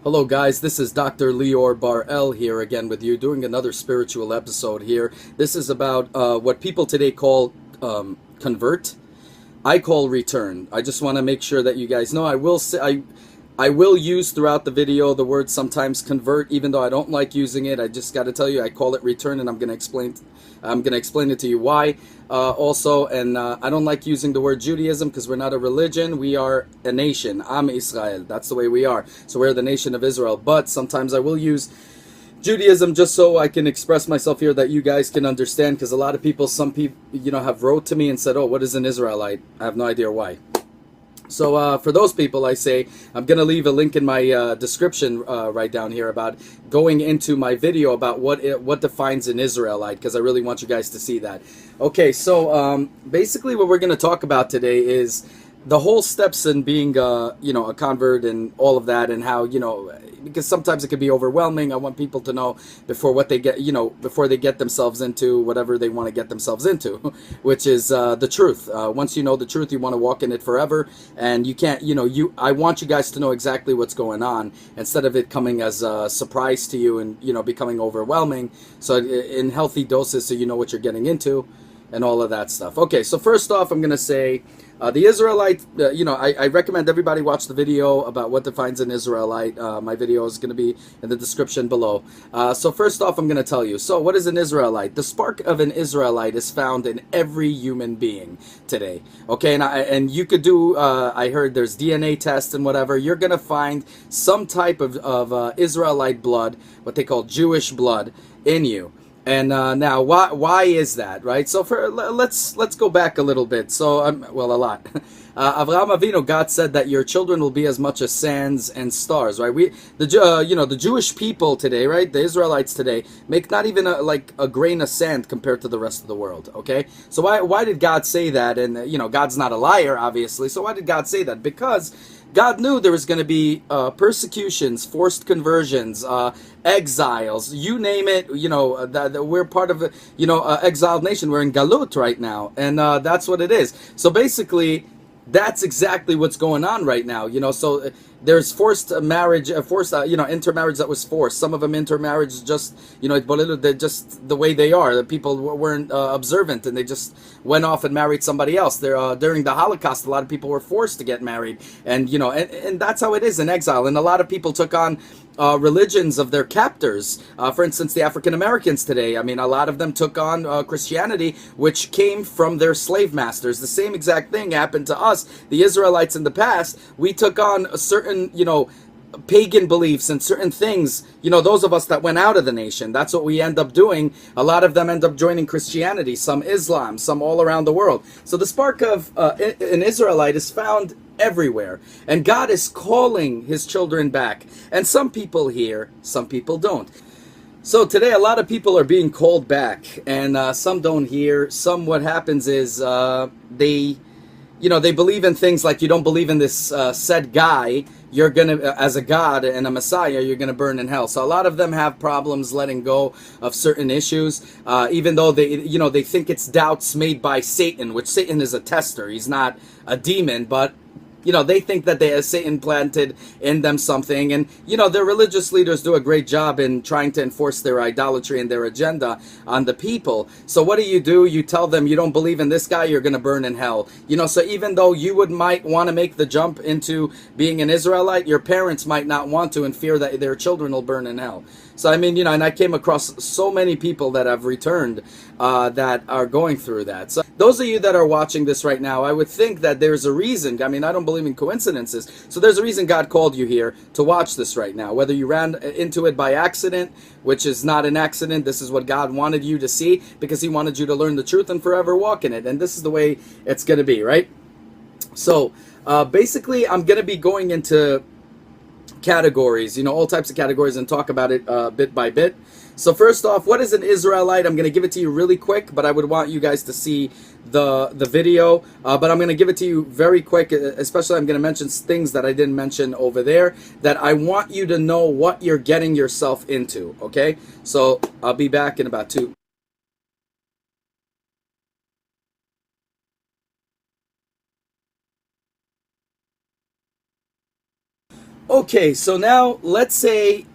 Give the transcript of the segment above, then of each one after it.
Hello guys, this is Dr. Lior Bar-El here again with you, doing another spiritual episode here. This is about what people today call convert. I call return. I just want to make sure that you guys know I will use throughout the video the word sometimes convert, even though I don't like using it. I just got to tell you, I call it return, and I'm going to explain it to you why. Also, and I don't like using the word Judaism because we're not a religion. We are a nation. AM ISRAEL. That's the way we are. So we're the nation of Israel. But sometimes I will use Judaism just so I can express myself here that you guys can understand, because a lot of people, some people, have wrote to me and said, oh, what is an Israelite? I have no idea why. So for those people, I say, I'm going to leave a link in my description right down here about going into my video about what defines an Israelite, because I really want you guys to see that. Okay, so basically what we're going to talk about today is the whole steps in being a convert and all of that, and how, because sometimes it can be overwhelming. I want people to know before before they get themselves into whatever they want to get themselves into, which is the truth. Once you know the truth, you want to walk in it forever, and you can't, I want you guys to know exactly what's going on instead of it coming as a surprise to you and, becoming overwhelming. So in healthy doses, so you know what you're getting into and all of that stuff. Okay, so first off, I'm going to say the Israelite, I recommend everybody watch the video about what defines an Israelite. My video is going to be in the description below. So first off, I'm going to tell you, so what is an Israelite? The spark of an Israelite is found in every human being today. Okay, and you could do, I heard there's DNA tests and whatever. You're going to find some type of Israelite blood, what they call Jewish blood, in you. And now, why is that, right? So let's go back a little bit. So well, a lot. Avraham Avinu, God said that your children will be as much as sands and stars, right? The Jewish people today, right? The Israelites today make not even a grain of sand compared to the rest of the world. Okay, so why did God say that? And God's not a liar, obviously. So why did God say that? Because God knew there was going to be persecutions, forced conversions, exiles, you name it. We're part of exiled nation. We're in Galut right now, and that's what it is. So basically, that's exactly what's going on right now. So there's forced marriage, intermarriage that was forced. Some of them intermarriage just, they're just the way they are. The people weren't observant, and they just went off and married somebody else. During the Holocaust, a lot of people were forced to get married, and and that's how it is in exile. And a lot of people took on religions of their captors. For instance, the African Americans today, I mean, a lot of them took on Christianity, which came from their slave masters. The same exact thing happened to us, the Israelites in the past. We took on a certain, pagan beliefs and certain things, those of us that went out of the nation. That's what we end up doing. A lot of them end up joining Christianity, some Islam, some all around the world. So the spark of an Israelite is found everywhere, and God is calling his children back, and some people hear, some people don't. So today a lot of people are being called back, and some don't hear. Some, what happens is they believe in things like, you don't believe in this said guy, you're gonna, as a god and a messiah, you're gonna burn in hell. So a lot of them have problems letting go of certain issues, even though they think it's doubts made by Satan, which Satan is a tester. He's not a demon, but they think that Satan planted in them something. And, their religious leaders do a great job in trying to enforce their idolatry and their agenda on the people. So what do? You tell them, you don't believe in this guy, you're going to burn in hell. So even though you might want to make the jump into being an Israelite, your parents might not want to, in fear that their children will burn in hell. So, I mean, and I came across so many people that have returned that are going through that. So those of you that are watching this right now, I would think that there's a reason. I mean, I don't believe in coincidences. So there's a reason God called you here to watch this right now. Whether you ran into it by accident, which is not an accident. This is what God wanted you to see, because he wanted you to learn the truth and forever walk in it. And this is the way it's going to be, right? So basically, I'm going to be going into categories, all types of categories, and talk about it bit by bit. So first off, what is an Israelite? I'm going to give it to you really quick, but I would want you guys to see the video. But I'm going to give it to you very quick, especially I'm going to mention things that I didn't mention over there, that I want you to know what you're getting yourself into, okay? So I'll be back in about 2. Okay, so now let's say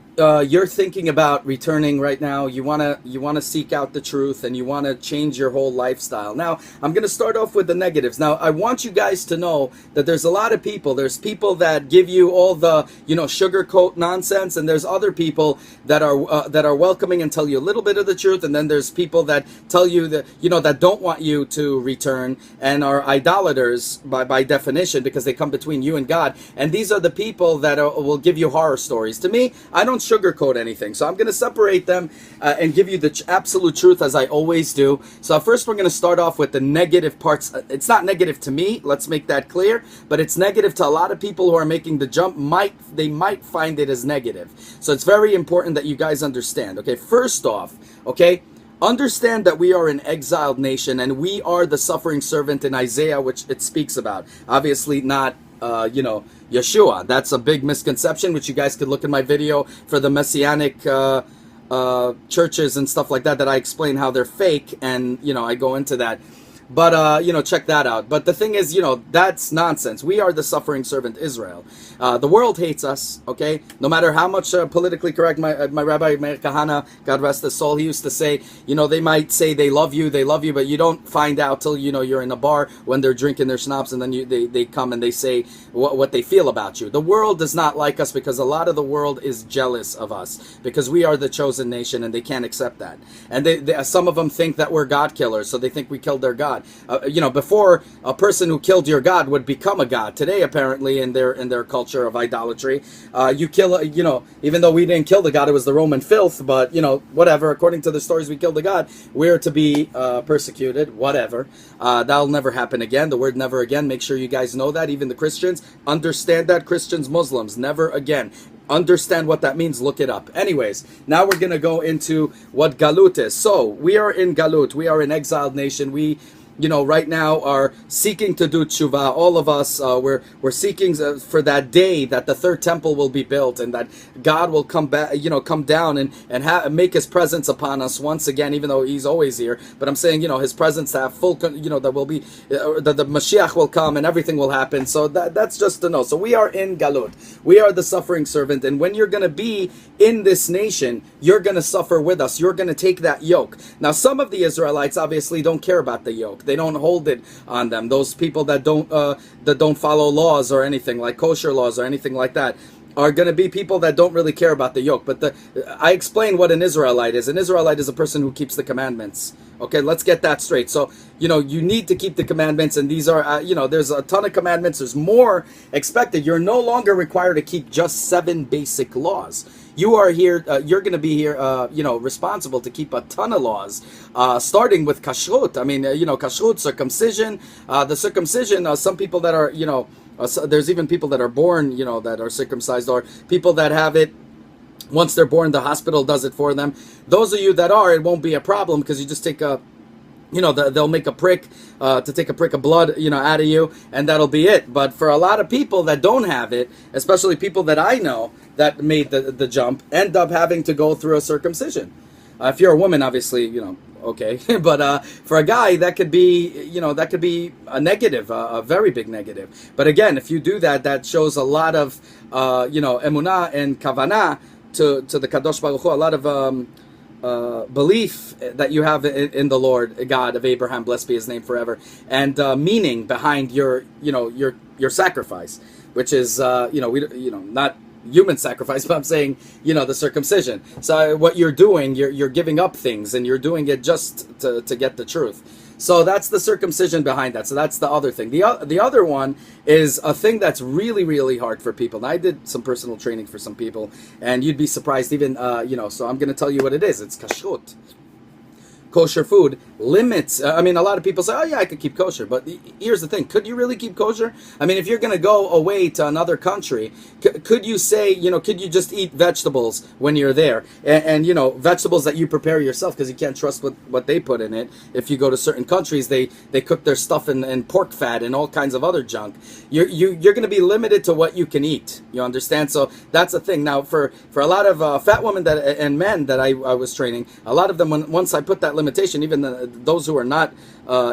you're thinking about returning right now. You wanna seek out the truth, and you wanna change your whole lifestyle. Now, I'm gonna start off with the negatives. Now, I want you guys to know that there's a lot of people. There's people that give you all the sugarcoat nonsense, and there's other people that are welcoming and tell you a little bit of the truth, and then there's people that tell you that that don't want you to return and are idolaters by definition, because they come between you and God. And these are the people that will give you horror stories. To me, I don't sugarcoat anything, so I'm going to separate them and give you the absolute truth, as I always do. So first, we're going to start off with the negative parts. It's not negative to me, let's make that clear, but it's negative to a lot of people who are making the jump. They might find it as negative. So it's very important that you guys understand. Okay, first off, okay, understand that we are an exiled nation, and we are the suffering servant in Isaiah, which it speaks about. Obviously not Yeshua. That's a big misconception, which you guys could look in my video for the Messianic churches and stuff like that I explain how they're fake, and I go into that. But, check that out. But the thing is, that's nonsense. We are the suffering servant, Israel. The world hates us, okay? No matter how much politically correct, my Rabbi Meir Kahana, God rest his soul, he used to say, they might say they love you, but you don't find out till, you're in a bar when they're drinking their schnapps, and then they come and they say what they feel about you. The world does not like us, because a lot of the world is jealous of us, because we are the chosen nation, and they can't accept that. And some of them think that we're God killers, so they think we killed their God. Before, a person who killed your God would become a god. Today, apparently, in their culture of idolatry, you kill, even though we didn't kill the God, it was the Roman filth, but, whatever, according to the stories, we killed the God, we're to be persecuted, whatever. That'll never happen again. The word never again, make sure you guys know that. Even the Christians understand that. Christians, Muslims, never again. Understand what that means, look it up. Anyways, now we're going to go into what Galut is. So, we are in Galut. We are an exiled nation. We right now are seeking to do tshuva. All of us, we're seeking for that day that the third temple will be built, and that God will come back, come down and make His presence upon us once again. Even though He's always here, but I'm saying, His presence to have full, that will be, the Mashiach will come and everything will happen. So that's just to know. So we are in Galut. We are the suffering servant, and when you're going to be in this nation, you're going to suffer with us. You're going to take that yoke. Now, some of the Israelites obviously don't care about the yoke. They don't hold it on them. Those people that don't follow laws or anything like kosher laws or anything like that are going to be people that don't really care about the yoke. But I explain what an Israelite is. An Israelite is a person who keeps the commandments. Okay, let's get that straight. So, you need to keep the commandments, and these are, there's a ton of commandments. There's more expected. You're no longer required to keep just 7 basic laws. You are here, you're going to be here, responsible to keep a ton of laws, starting with kashrut. I mean, kashrut, circumcision. The circumcision, some people that are, there's even people that are born, that are circumcised, or people that have it once they're born, the hospital does it for them. Those of you that are, it won't be a problem, because you just take a, they'll make a prick to take a prick of blood, out of you, and that'll be it. But for a lot of people that don't have it, especially people that I know that made the jump, end up having to go through a circumcision. If you're a woman, obviously, okay. But for a guy, that could be, a negative, a very big negative. But again, if you do that, that shows a lot of, emunah and kavanah to the Kadosh Baruch Hu, a lot of belief that you have in the Lord God of Abraham, blessed be His name forever, and meaning behind your sacrifice, which is not human sacrifice, but I'm saying the circumcision. So what you're doing, you're giving up things, and you're doing it just to get the truth. So that's the circumcision behind that. So that's the other thing. The other one is a thing that's really, really hard for people. And I did some personal training for some people, and you'd be surprised even, so I'm going to tell you what it is. It's kashrut. Kosher food limits. A lot of people say, oh yeah, I could keep kosher. But here's the thing. Could you really keep kosher? I mean, if you're going to go away to another country, could you say, could you just eat vegetables when you're there? And vegetables that you prepare yourself, because you can't trust what they put in it. If you go to certain countries, they cook their stuff in pork fat and all kinds of other junk. You're going to be limited to what you can eat. You understand? So that's the thing. Now, for a lot of fat women and men that I was training, a lot of them, once I put that limitation, even those who are not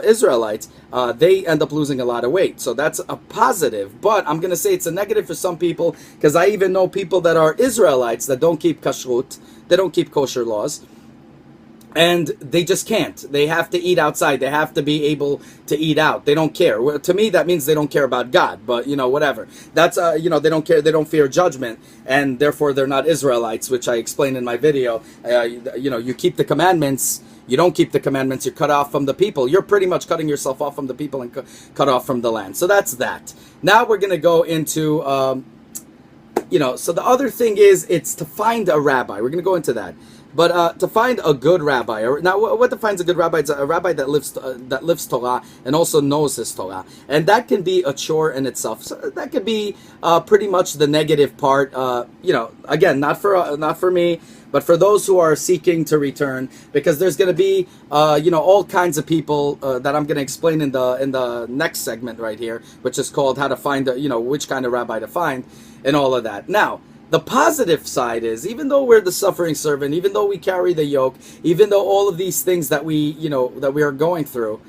Israelites, they end up losing a lot of weight. So that's a positive. But I'm going to say it's a negative for some people, because I even know people that are Israelites that don't keep kashrut, they don't keep kosher laws. And they just can't. They have to eat outside. They have to be able to eat out. They don't care. Well, to me, that means they don't care about God. But, whatever. That's, they don't care. They don't fear judgment. And therefore, they're not Israelites, which I explained in my video. You keep the commandments. You don't keep the commandments. You're cut off from the people. You're pretty much cutting yourself off from the people and cut off from the land. So that's that. Now we're going to go into, so the other thing is, it's to find a rabbi. We're going to go into that. But to find a good rabbi, now what defines a good rabbi? It's a rabbi that lives Torah and also knows his Torah, and that can be a chore in itself. So that could be pretty much the negative part. Again, not for me, but for those who are seeking to return, because there's going to be all kinds of people that I'm going to explain in the next segment right here, which is called how to find which kind of rabbi to find and all of that. Now, the positive side is, even though we're the suffering servant, even though we carry the yoke, even though all of these things that we are going through,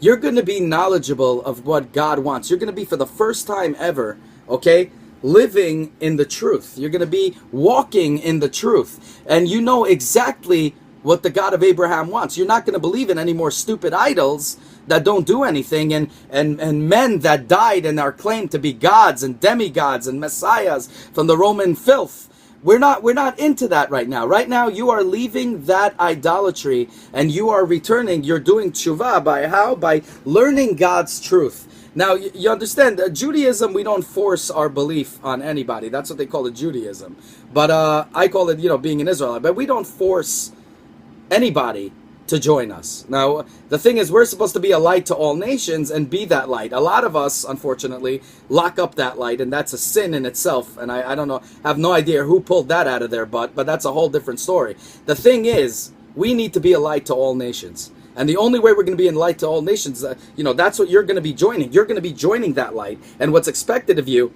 you're going to be knowledgeable of what God wants. You're going to be, for the first time ever, okay, living in the truth. You're going to be walking in the truth. And you know exactly what the God of Abraham wants. You're not going to believe in any more stupid idols that don't do anything, and men that died and are claimed to be gods and demigods and messiahs from the Roman filth. We're not into that right now. Right now, you are leaving that idolatry and you are returning. You're doing tshuva by how? By learning God's truth. Now, you understand, Judaism, we don't force our belief on anybody. That's what they call it, Judaism. But I call it, being an Israelite. But we don't force anybody to join us. Now, the thing is, we're supposed to be a light to all nations and be that light. A lot of us, unfortunately, lock up that light, and that's a sin in itself. And I don't know, have no idea who pulled that out of their butt, but that's a whole different story. The thing is, we need to be a light to all nations. And the only way we're going to be in light to all nations, that's what you're going to be joining. You're going to be joining that light. And what's expected of you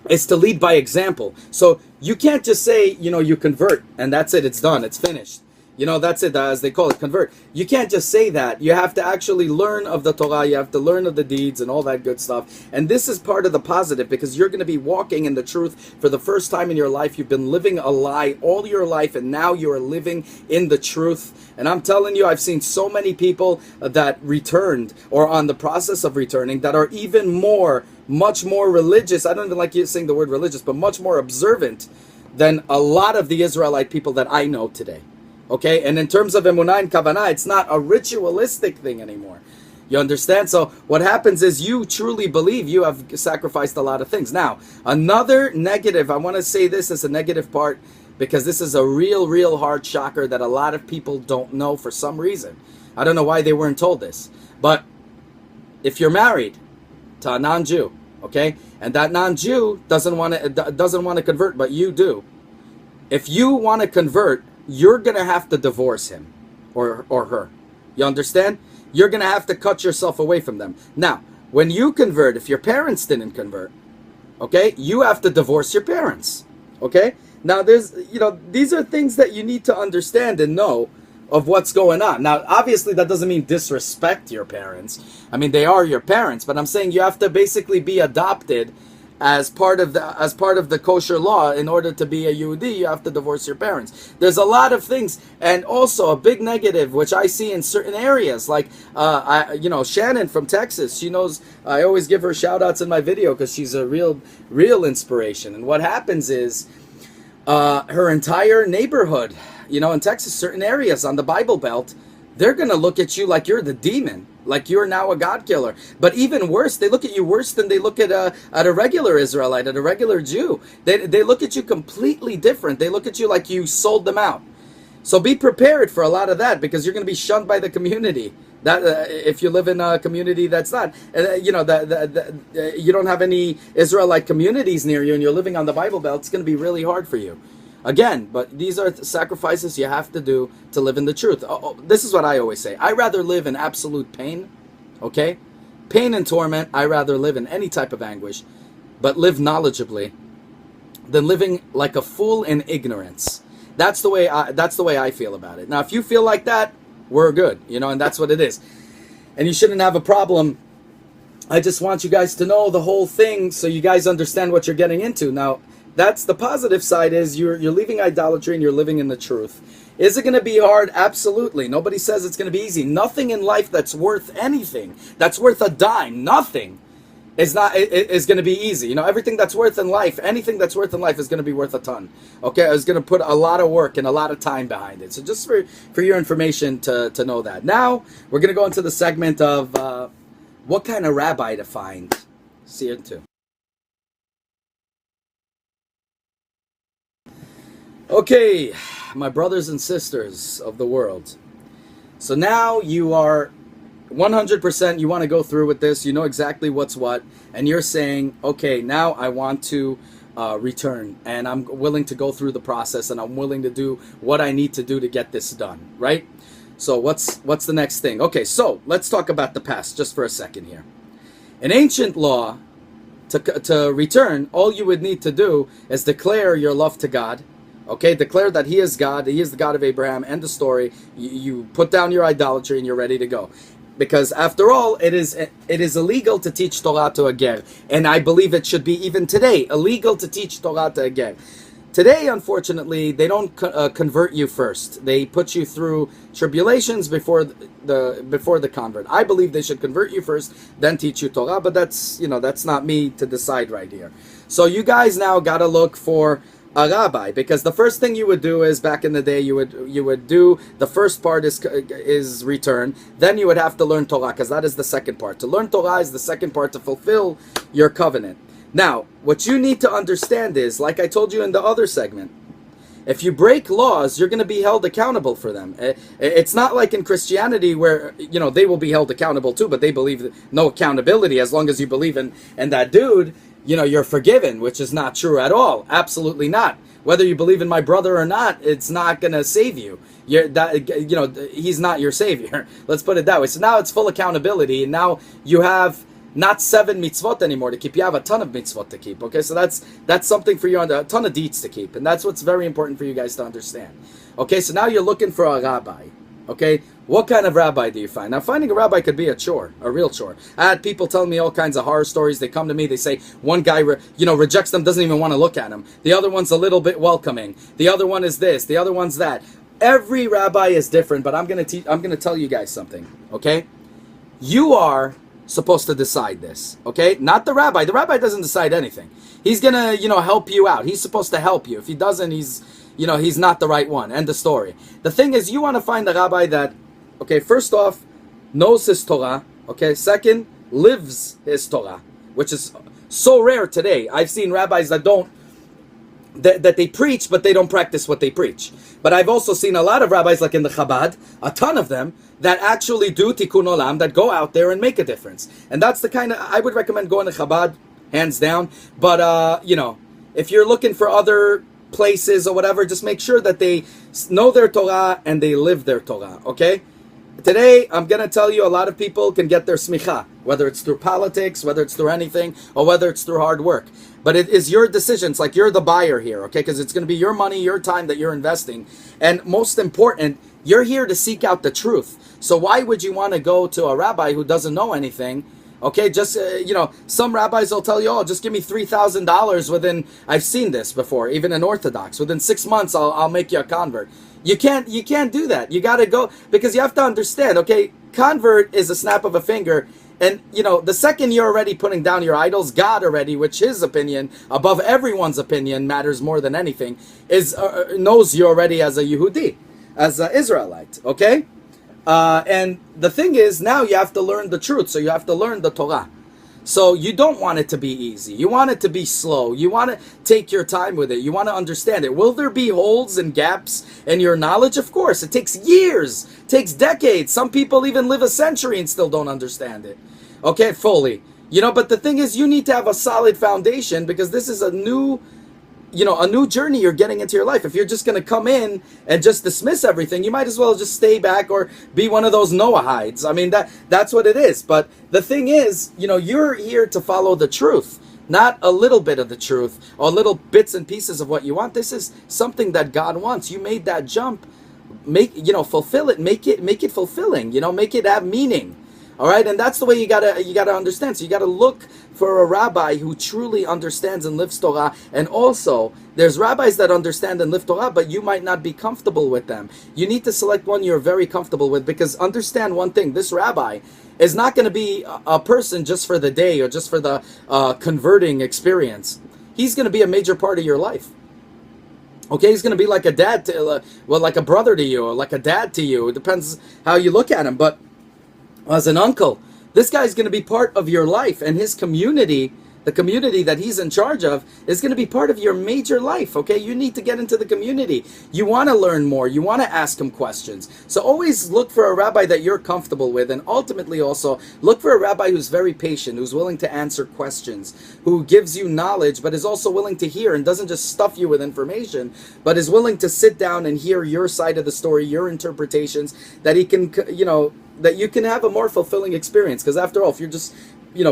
is to lead by example. So you can't just say, you convert, and that's it, it's done, it's finished. That's it, as they call it, convert. You can't just say that. You have to actually learn of the Torah. You have to learn of the deeds and all that good stuff. And this is part of the positive, because you're going to be walking in the truth for the first time in your life. You've been living a lie all your life, and now you are living in the truth. And I'm telling you, I've seen so many people that returned or on the process of returning that are even much more religious. I don't even like you saying the word religious, but much more observant than a lot of the Israelite people that I know today. Okay, and in terms of emunah and kavanah, it's not a ritualistic thing anymore. You understand? So what happens is you truly believe you have sacrificed a lot of things. Now, another negative, I want to say this as a negative part, because this is a real hard shocker that a lot of people don't know for some reason. I don't know why they weren't told this. But if you're married to a non-Jew, okay, and that non-Jew doesn't want to convert, but you do. If you want to convert, you're going to have to divorce him or her. You understand? You're going to have to cut yourself away from them. Now, when you convert, if your parents didn't convert, okay, you have to divorce your parents. Okay? Now, these are things that you need to understand and know of what's going on. Now, obviously, that doesn't mean disrespect your parents. I mean, they are your parents, but I'm saying you have to basically be adopted as part of the kosher law. In order to be a Yehudi, you have to divorce your parents. There's a lot of things, and also a big negative, which I see in certain areas, like Shannon from Texas. She knows I always give her shout outs in my video because she's a real inspiration. And what happens is her entire neighborhood, in Texas, certain areas on the Bible Belt, they're gonna look at you like you're the demon. Like you're now a God killer. But even worse, they look at you worse than they look at a regular Israelite, at a regular Jew. They look at you completely different. They look at you like you sold them out. So be prepared for a lot of that, because you're going to be shunned by the community. That if you live in a community that's not, you don't have any Israelite communities near you, and you're living on the Bible Belt, it's going to be really hard for you. Again, but these are sacrifices you have to do to live in the truth. This is what I always say. I rather live in absolute pain, okay? Pain and torment, I rather live in any type of anguish, but live knowledgeably, than living like a fool in ignorance. That's the way I feel about it. Now, if you feel like that, we're good, and that's what it is. And you shouldn't have a problem. I just want you guys to know the whole thing so you guys understand what you're getting into. Now, that's the positive side, is you're leaving idolatry and you're living in the truth. Is it going to be hard? Absolutely. Nobody says it's going to be easy. Nothing in life that's worth anything, that's worth a dime, nothing is going to be easy. Everything that's worth in life, anything that's worth in life is going to be worth a ton. Okay, it's going to put a lot of work and a lot of time behind it. So just for your information to know that. Now, we're going to go into the segment of what kind of rabbi to find. See you too. Okay, my brothers and sisters of the world. So now you are 100%, you want to go through with this, you know exactly what's what, and you're saying, okay, now I want to return, and I'm willing to go through the process, and I'm willing to do what I need to do to get this done, right? So what's the next thing? Okay, so let's talk about the past just for a second here. In ancient law, to return, all you would need to do is declare your love to God. Okay, declare that He is God, He is the God of Abraham, end the story. You put down your idolatry and you're ready to go. Because after all, it is illegal to teach Torah to a ger. And I believe it should be even today illegal to teach Torah to a ger. Today, unfortunately, they don't convert you first. They put you through tribulations before the convert. I believe they should convert you first, then teach you Torah. But that's not me to decide right here. So you guys now got to look for a rabbi, because the first thing you would do is, back in the day, you would do the first part is return. Then you would have to learn Torah, because that is the second part. To learn Torah is the second part to fulfill your covenant. Now, what you need to understand is, like I told you in the other segment, if you break laws, you're going to be held accountable for them. It's not like in Christianity where, they will be held accountable too, but they believe no accountability. As long as you believe in that dude, you're forgiven, which is not true at all. Absolutely not. Whether you believe in my brother or not, it's not going to save you. He's not your savior. Let's put it that way. So now it's full accountability, and now you have not 7 mitzvot anymore to keep. You have a ton of mitzvot to keep. Okay, so that's something for you, a ton of deeds to keep, and that's what's very important for you guys to understand. Okay, so now you're looking for a rabbi. Okay, what kind of rabbi do you find? Now, finding a rabbi could be a chore, a real chore. I had people telling me all kinds of horror stories. They come to me, they say one guy rejects them, doesn't even want to look at them. The other one's a little bit welcoming. The other one is this, the other one's that. Every rabbi is different, but I'm going to tell you guys something, okay? You are supposed to decide this, okay? Not the rabbi. The rabbi doesn't decide anything. He's going to, help you out. He's supposed to help you. If he doesn't, he's not the right one. End of story. The thing is, you want to find a rabbi that, okay, first off, knows his Torah, okay? Second, lives his Torah, which is so rare today. I've seen rabbis that they preach, but they don't practice what they preach. But I've also seen a lot of rabbis, like in the Chabad, a ton of them, that actually do tikkun olam, that go out there and make a difference. And that's the kind of, I would recommend going to Chabad, hands down. But, if you're looking for other places or whatever, just make sure that they know their Torah and they live their Torah, okay? Today, I'm going to tell you, a lot of people can get their smicha, whether it's through politics, whether it's through anything, or whether it's through hard work. But it is your decision. It's like you're the buyer here, okay? Because it's going to be your money, your time that you're investing. And most important, you're here to seek out the truth. So why would you want to go to a rabbi who doesn't know anything? Okay, just, some rabbis will tell you, oh, just give me $3,000 within, I've seen this before, even in Orthodox, within 6 months, I'll make you a convert. You can't do that. You got to go, because you have to understand, okay, convert is a snap of a finger. And, the second you're already putting down your idols, God already, which his opinion, above everyone's opinion, matters more than anything, knows you already as a Yehudi, as an Israelite, okay? And the thing is, now you have to learn the truth, so you have to learn the Torah. So you don't want it to be easy. You want it to be slow. You want to take your time with it. You want to understand it. Will there be holes and gaps in your knowledge? Of course. It takes years. It takes decades. Some people even live a century and still don't understand it. Okay, fully. But the thing is, you need to have a solid foundation, because this is a new journey you're getting into your life. If you're just going to come in and just dismiss everything, you might as well just stay back or be one of those Noahides. I mean, that's what it is. But the thing is, you're here to follow the truth, not a little bit of the truth or little bits and pieces of what you want. This is something that God wants. You made that jump fulfill it, make it fulfilling, make it have meaning. All right, and that's the way you gotta understand. So you gotta look for a rabbi who truly understands and lives Torah. And also, there's rabbis that understand and live Torah, but you might not be comfortable with them. You need to select one you're very comfortable with, because understand one thing: this rabbi is not going to be a person just for the day or just for the converting experience. He's going to be a major part of your life. Okay, he's going to be like a dad like a brother to you, or like a dad to you. It depends how you look at him, but as an uncle, this guy's going to be part of your life, and his community, the community that he's in charge of, is going to be part of your major life. Okay, you need to get into the community. You want to learn more. You want to ask him questions. So always look for a rabbi that you're comfortable with, and ultimately also look for a rabbi who's very patient, who's willing to answer questions, who gives you knowledge, but is also willing to hear and doesn't just stuff you with information, but is willing to sit down and hear your side of the story, your interpretations, that he can, that you can have a more fulfilling experience. Because after all, if you're just,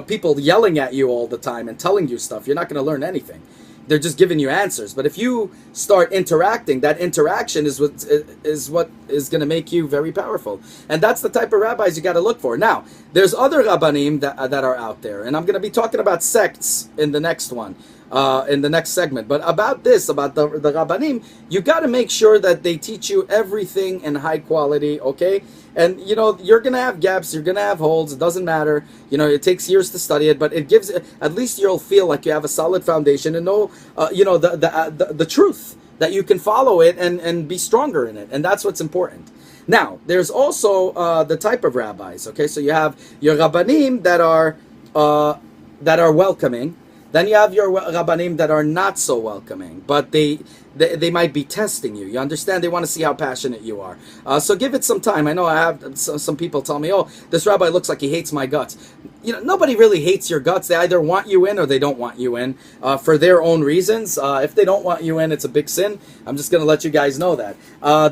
people yelling at you all the time and telling you stuff, you're not going to learn anything. They're just giving you answers. But if you start interacting, that interaction is what is going to make you very powerful. And that's the type of rabbis you got to look for. Now, there's other rabbanim that are out there, and I'm going to be talking about sects in the next one. In the next segment. But about the rabbanim, you got to make sure that they teach you everything in high quality, okay? And, you're going to have gaps, you're going to have holes, it doesn't matter. It takes years to study it, but it gives, at least you'll feel like you have a solid foundation and know, the truth, that you can follow it and be stronger in it. And that's what's important. Now, there's also the type of rabbis, okay? So you have your rabbanim that are welcoming. Then you have your rabbanim that are not so welcoming, but they might be testing you. You understand? They want to see how passionate you are. So give it some time. I know I have some people tell me, oh, this rabbi looks like he hates my guts. Nobody really hates your guts. They either want you in or they don't want you in for their own reasons. If they don't want you in, it's a big sin. I'm just going to let you guys know that.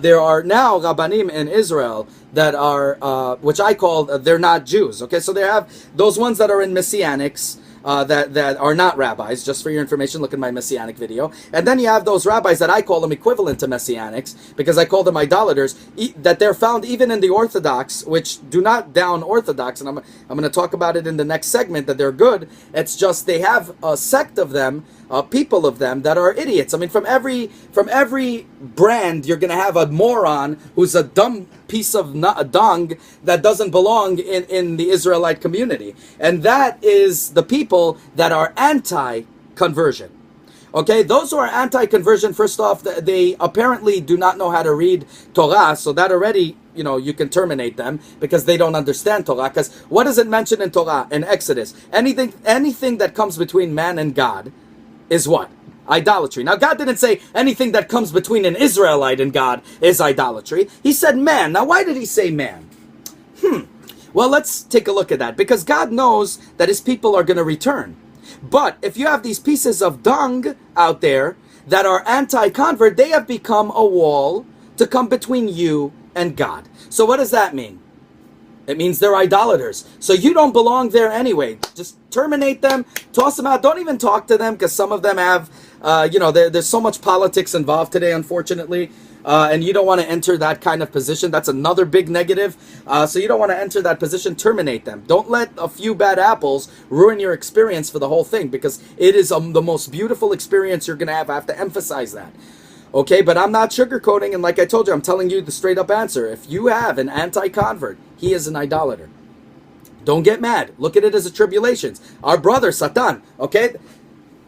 There are now rabbanim in Israel that are, which I call, they're not Jews. Okay, so they have those ones that are in Messianics, that are not rabbis. Just for your information, look at my Messianic video. And then you have those rabbis that I call them equivalent to Messianics, because I call them idolaters, that they're found even in the Orthodox, which do not down Orthodox, and I'm going to talk about it in the next segment, that they're good. It's just they have a sect of them, people of them, that are idiots. I mean, from every brand, you're going to have a moron who's a dumb piece of dung that doesn't belong in the Israelite community. And that is the people that are anti-conversion. Okay, those who are anti-conversion, first off, they apparently do not know how to read Torah, so that already, you can terminate them, because they don't understand Torah. Because what does it mention in Torah, in Exodus? Anything that comes between man and God is what? Idolatry. Now, God didn't say anything that comes between an Israelite and God is idolatry. He said man. Now, why did he say man? Well, let's take a look at that. Because God knows that his people are going to return. But if you have these pieces of dung out there that are anti-convert, they have become a wall to come between you and God. So what does that mean? It means they're idolaters. So you don't belong there anyway. Just terminate them, toss them out. Don't even talk to them, because some of them have, there's so much politics involved today, unfortunately. And you don't want to enter that kind of position. That's another big negative. So you don't want to enter that position. Terminate them. Don't let a few bad apples ruin your experience for the whole thing, because it is the most beautiful experience you're going to have. I have to emphasize that. Okay, but I'm not sugarcoating, and like I told you, I'm telling you the straight up answer. If you have an anti-convert, he is an idolater. Don't get mad. Look at it as a tribulation. Our brother, Satan, okay?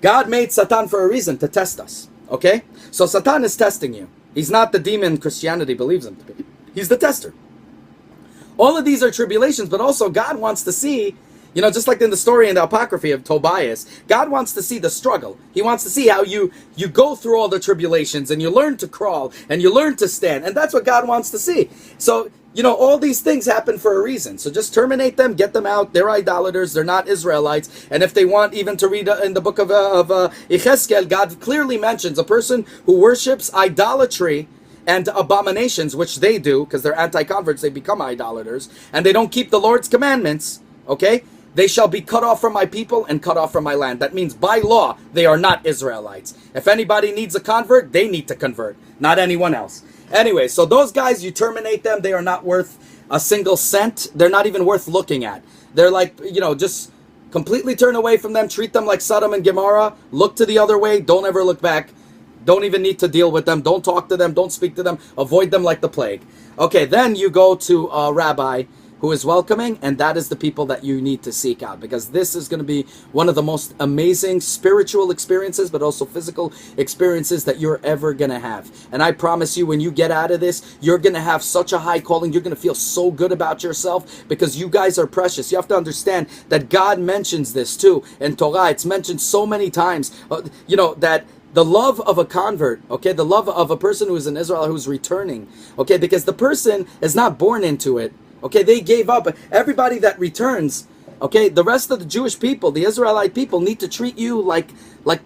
God made Satan for a reason, to test us, okay? So Satan is testing you. He's not the demon Christianity believes him to be. He's the tester. All of these are tribulations, but also God wants to see, just like in the story in the Apocryphy of Tobias, God wants to see the struggle. He wants to see how you go through all the tribulations, and you learn to crawl, and you learn to stand. And that's what God wants to see. So, all these things happen for a reason. So just terminate them, get them out. They're idolaters. They're not Israelites. And if they want even to read in the book of Yechezkel, God clearly mentions a person who worships idolatry and abominations, which they do, because they're anti-converts, they become idolaters, and they don't keep the Lord's commandments, okay? They shall be cut off from my people and cut off from my land. That means by law, they are not Israelites. If anybody needs a convert, they need to convert, not anyone else. Anyway, so those guys, you terminate them. They are not worth a single cent. They're not even worth looking at. They're like, just completely turn away from them. Treat them like Sodom and Gomorrah. Look to the other way. Don't ever look back. Don't even need to deal with them. Don't talk to them. Don't speak to them. Avoid them like the plague. Okay, then you go to a rabbi who is welcoming, and that is the people that you need to seek out, because this is going to be one of the most amazing spiritual experiences, but also physical experiences that you're ever going to have. And I promise you, when you get out of this, you're going to have such a high calling. You're going to feel so good about yourself, because you guys are precious. You have to understand that God mentions this too in Torah. It's mentioned so many times, that the love of a convert, okay, the love of a person who is in Israel, who's returning, okay, because the person is not born into it. Okay, they gave up. Everybody that returns, okay, the rest of the Jewish people, the Israelite people, need to treat you like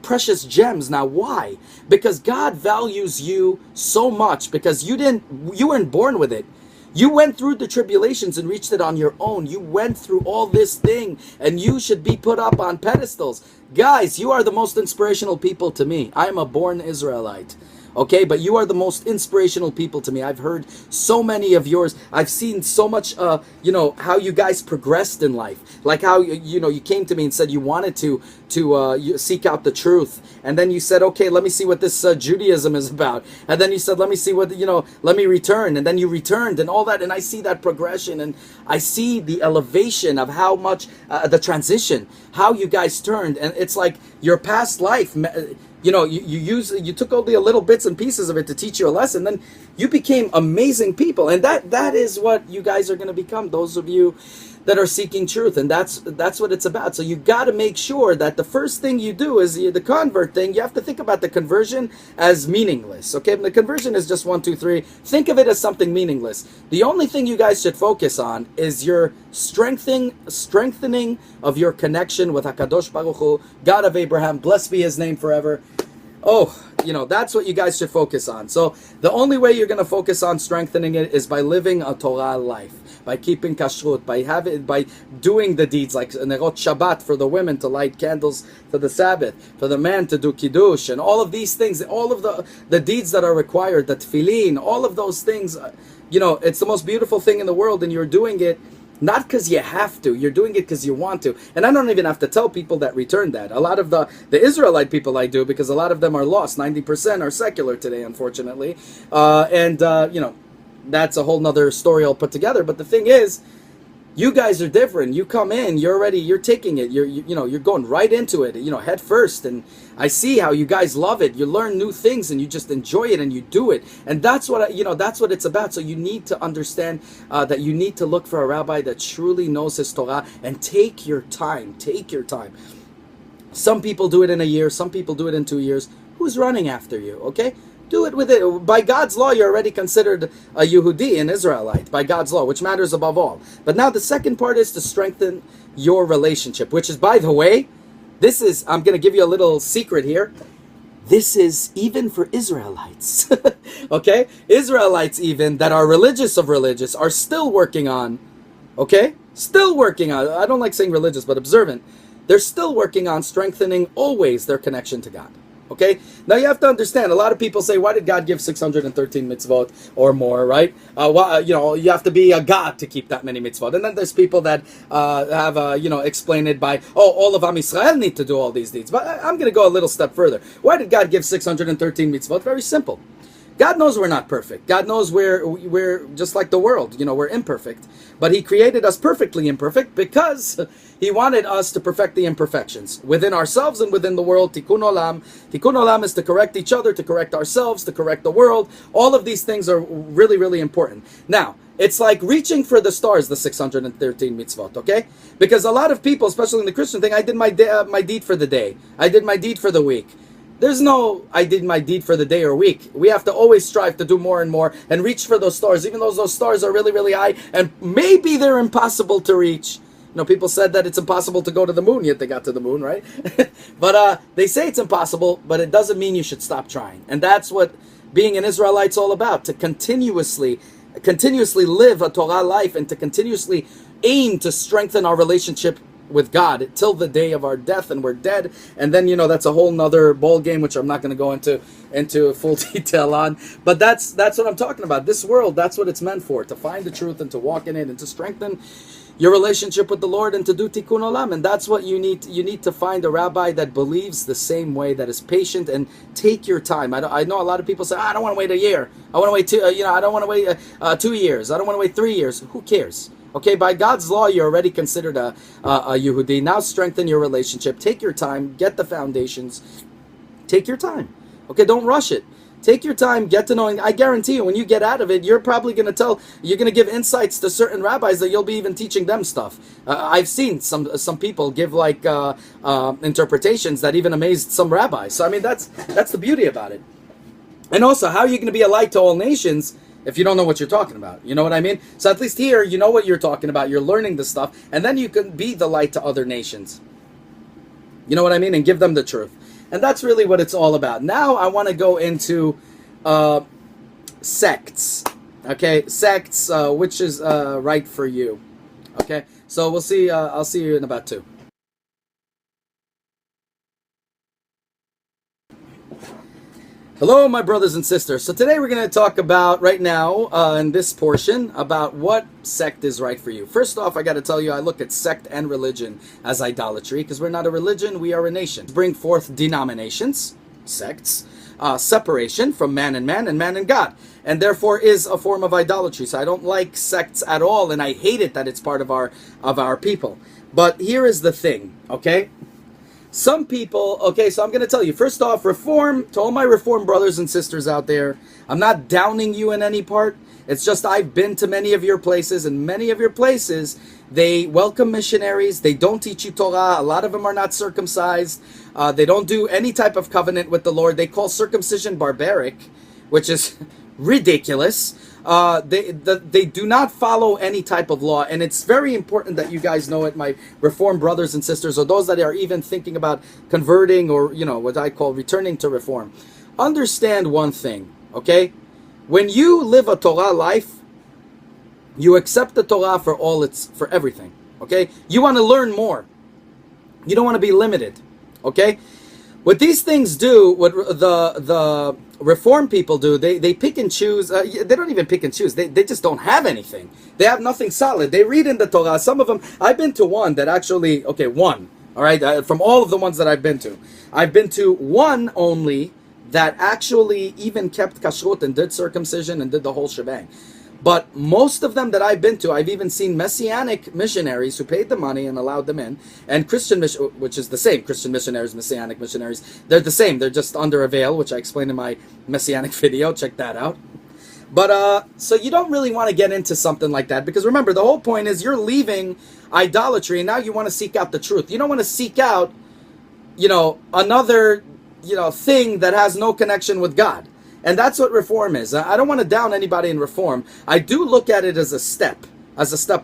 precious gems. Now, why? Because God values you so much, because you weren't born with it. You went through the tribulations and reached it on your own. You went through all this thing, and you should be put up on pedestals. Guys, you are the most inspirational people to me. I am a born Israelite. Okay, but you are the most inspirational people to me. I've heard so many of yours. I've seen so much, how you guys progressed in life. Like how, you came to me and said you wanted to seek out the truth. And then you said, okay, let me see what this Judaism is about. And then you said, let me see what, let me return. And then you returned and all that. And I see that progression. And I see the elevation of how much, the transition, how you guys turned. And it's like your past life, you took only a little bits and pieces of it to teach you a lesson. Then you became amazing people, and that is what you guys are going to become. Those of you that are seeking truth, and that's what it's about. So you got to make sure that the first thing you do is the convert thing. You have to think about the conversion as meaningless. Okay, and the conversion is just 1, 2, 3. Think of it as something meaningless. The only thing you guys should focus on is your strengthening of your connection with Hakadosh Baruch Hu, God of Abraham. Blessed be His name forever. Oh, that's what you guys should focus on. So the only way you're going to focus on strengthening it is by living a Torah life, by keeping kashrut, by doing the deeds like Nerot Shabbat for the women to light candles for the Sabbath, for the man to do kiddush, and all of these things, all of the deeds that are required, the tefillin, all of those things. It's the most beautiful thing in the world, and you're doing it not because you have to, you're doing it because you want to. And I don't even have to tell people that return that. A lot of the Israelite people I do, because a lot of them are lost. 90% are secular today, unfortunately. That's a whole nother story I'll put together. But the thing is, you guys are different. You come in, you're taking it. You're going right into it, head first. And I see how you guys love it. You learn new things and you just enjoy it and you do it. And that's what that's what it's about. So you need to understand that you need to look for a rabbi that truly knows his Torah, and take your time. Take your time. Some people do it in a year. Some people do it in 2 years. Who's running after you? Okay. Do it with it. By God's law, you're already considered a Yehudi, an Israelite, by God's law, which matters above all. But now the second part is to strengthen your relationship, which is, by the way, I'm going to give you a little secret here. This is even for Israelites. Okay? Israelites even that are religious of religious are still working on, okay? Still working on, I don't like saying religious, but observant. They're still working on strengthening always their connection to God. Okay? Now you have to understand, a lot of people say, why did God give 613 mitzvot or more, right? You have to be a God to keep that many mitzvot. And then there's people that have, explained it by, all of AM ISRAEL need to do all these deeds. But I'm going to go a little step further. Why did God give 613 mitzvot? Very simple. God knows we're not perfect. God knows we're just like the world. We're imperfect. But He created us perfectly imperfect because He wanted us to perfect the imperfections within ourselves and within the world. Tikkun olam. Tikkun olam is to correct each other, to correct ourselves, to correct the world. All of these things are really, really important. Now, it's like reaching for the stars, the 613 mitzvot, okay? Because a lot of people, especially in the Christian thing, I did my deed for the day. I did my deed for the week. There's no, I did my deed for the day or week. We have to always strive to do more and more and reach for those stars, even though those stars are really, really high and maybe they're impossible to reach. People said that it's impossible to go to the moon, yet they got to the moon, right? But they say it's impossible, but it doesn't mean you should stop trying. And that's what being an Israelite's all about, to continuously live a Torah life and to continuously aim to strengthen our relationship with God till the day of our death, and we're dead. And then, that's a whole nother ball game, which I'm not going to go into full detail on. But that's what I'm talking about. This world, that's what it's meant for, to find the truth and to walk in it and to strengthen your relationship with the Lord and to do tikkun olam. And that's what you need. You need to find a rabbi that believes the same way, that is patient, and take your time. I know a lot of people say, I don't want to wait a year. I want to wait I don't want to wait 2 years. I don't want to wait 3 years. Who cares? Okay, by God's law, you're already considered a Yehudi. Now strengthen your relationship. Take your time. Get the foundations. Take your time. Okay, don't rush it. Take your time, get to know. I guarantee you, when you get out of it, you're probably going to you're going to give insights to certain rabbis that you'll be even teaching them stuff. I've seen some people give interpretations that even amazed some rabbis. So I mean, that's the beauty about it. And also, how are you going to be a light to all nations if you don't know what you're talking about? You know what I mean? So at least here, you know what you're talking about. You're learning the stuff, and then you can be the light to other nations. You know what I mean? And give them the truth. And that's really what it's all about. Now I want to go into sects. Okay, sects, which is right for you. Okay, so we'll see. I'll see you in about 2. Hello, my brothers and sisters. So today we're going to talk about, right now, in this portion, about what sect is right for you. First off, I got to tell you, I look at sect and religion as idolatry, because we're not a religion, we are a nation. Bring forth denominations, sects, separation from man and man and God, and therefore is a form of idolatry. So I don't like sects at all, and I hate it that it's part of our people. But here is the thing, okay? Some people, okay, so I'm going to tell you, first off, Reform, to all my Reform brothers and sisters out there, I'm not downing you in any part. It's just I've been to many of your places, and many of your places, they welcome missionaries. They don't teach you Torah. A lot of them are not circumcised. They don't do any type of covenant with the Lord. They call circumcision barbaric, which is ridiculous. They do not follow any type of law, and it's very important that you guys know it, my Reform brothers and sisters, or those that are even thinking about converting, or what I call returning to Reform. Understand one thing, okay? When you live a Torah life, you accept the Torah for everything, okay? You want to learn more. You don't want to be limited, okay? What these things do, what the Reform people do, they pick and choose. They don't even pick and choose. They just don't have anything. They have nothing solid. They read in the Torah. Some of them, I've been to one that actually, one, all right, from all of the ones that I've been to one only that actually even kept kashrut and did circumcision and did the whole shebang. But most of them that I've been to, I've even seen Messianic missionaries who paid the money and allowed them in, and Christian, which is the same, Christian missionaries, Messianic missionaries, they're the same. They're just under a veil, which I explained in my Messianic video. Check that out. But, so you don't really want to get into something like that, because remember, the whole point is you're leaving idolatry, and now you want to seek out the truth. You don't want to seek out, another, thing that has no connection with God. And that's what Reform is. I don't want to down anybody in Reform. I do look at it as a step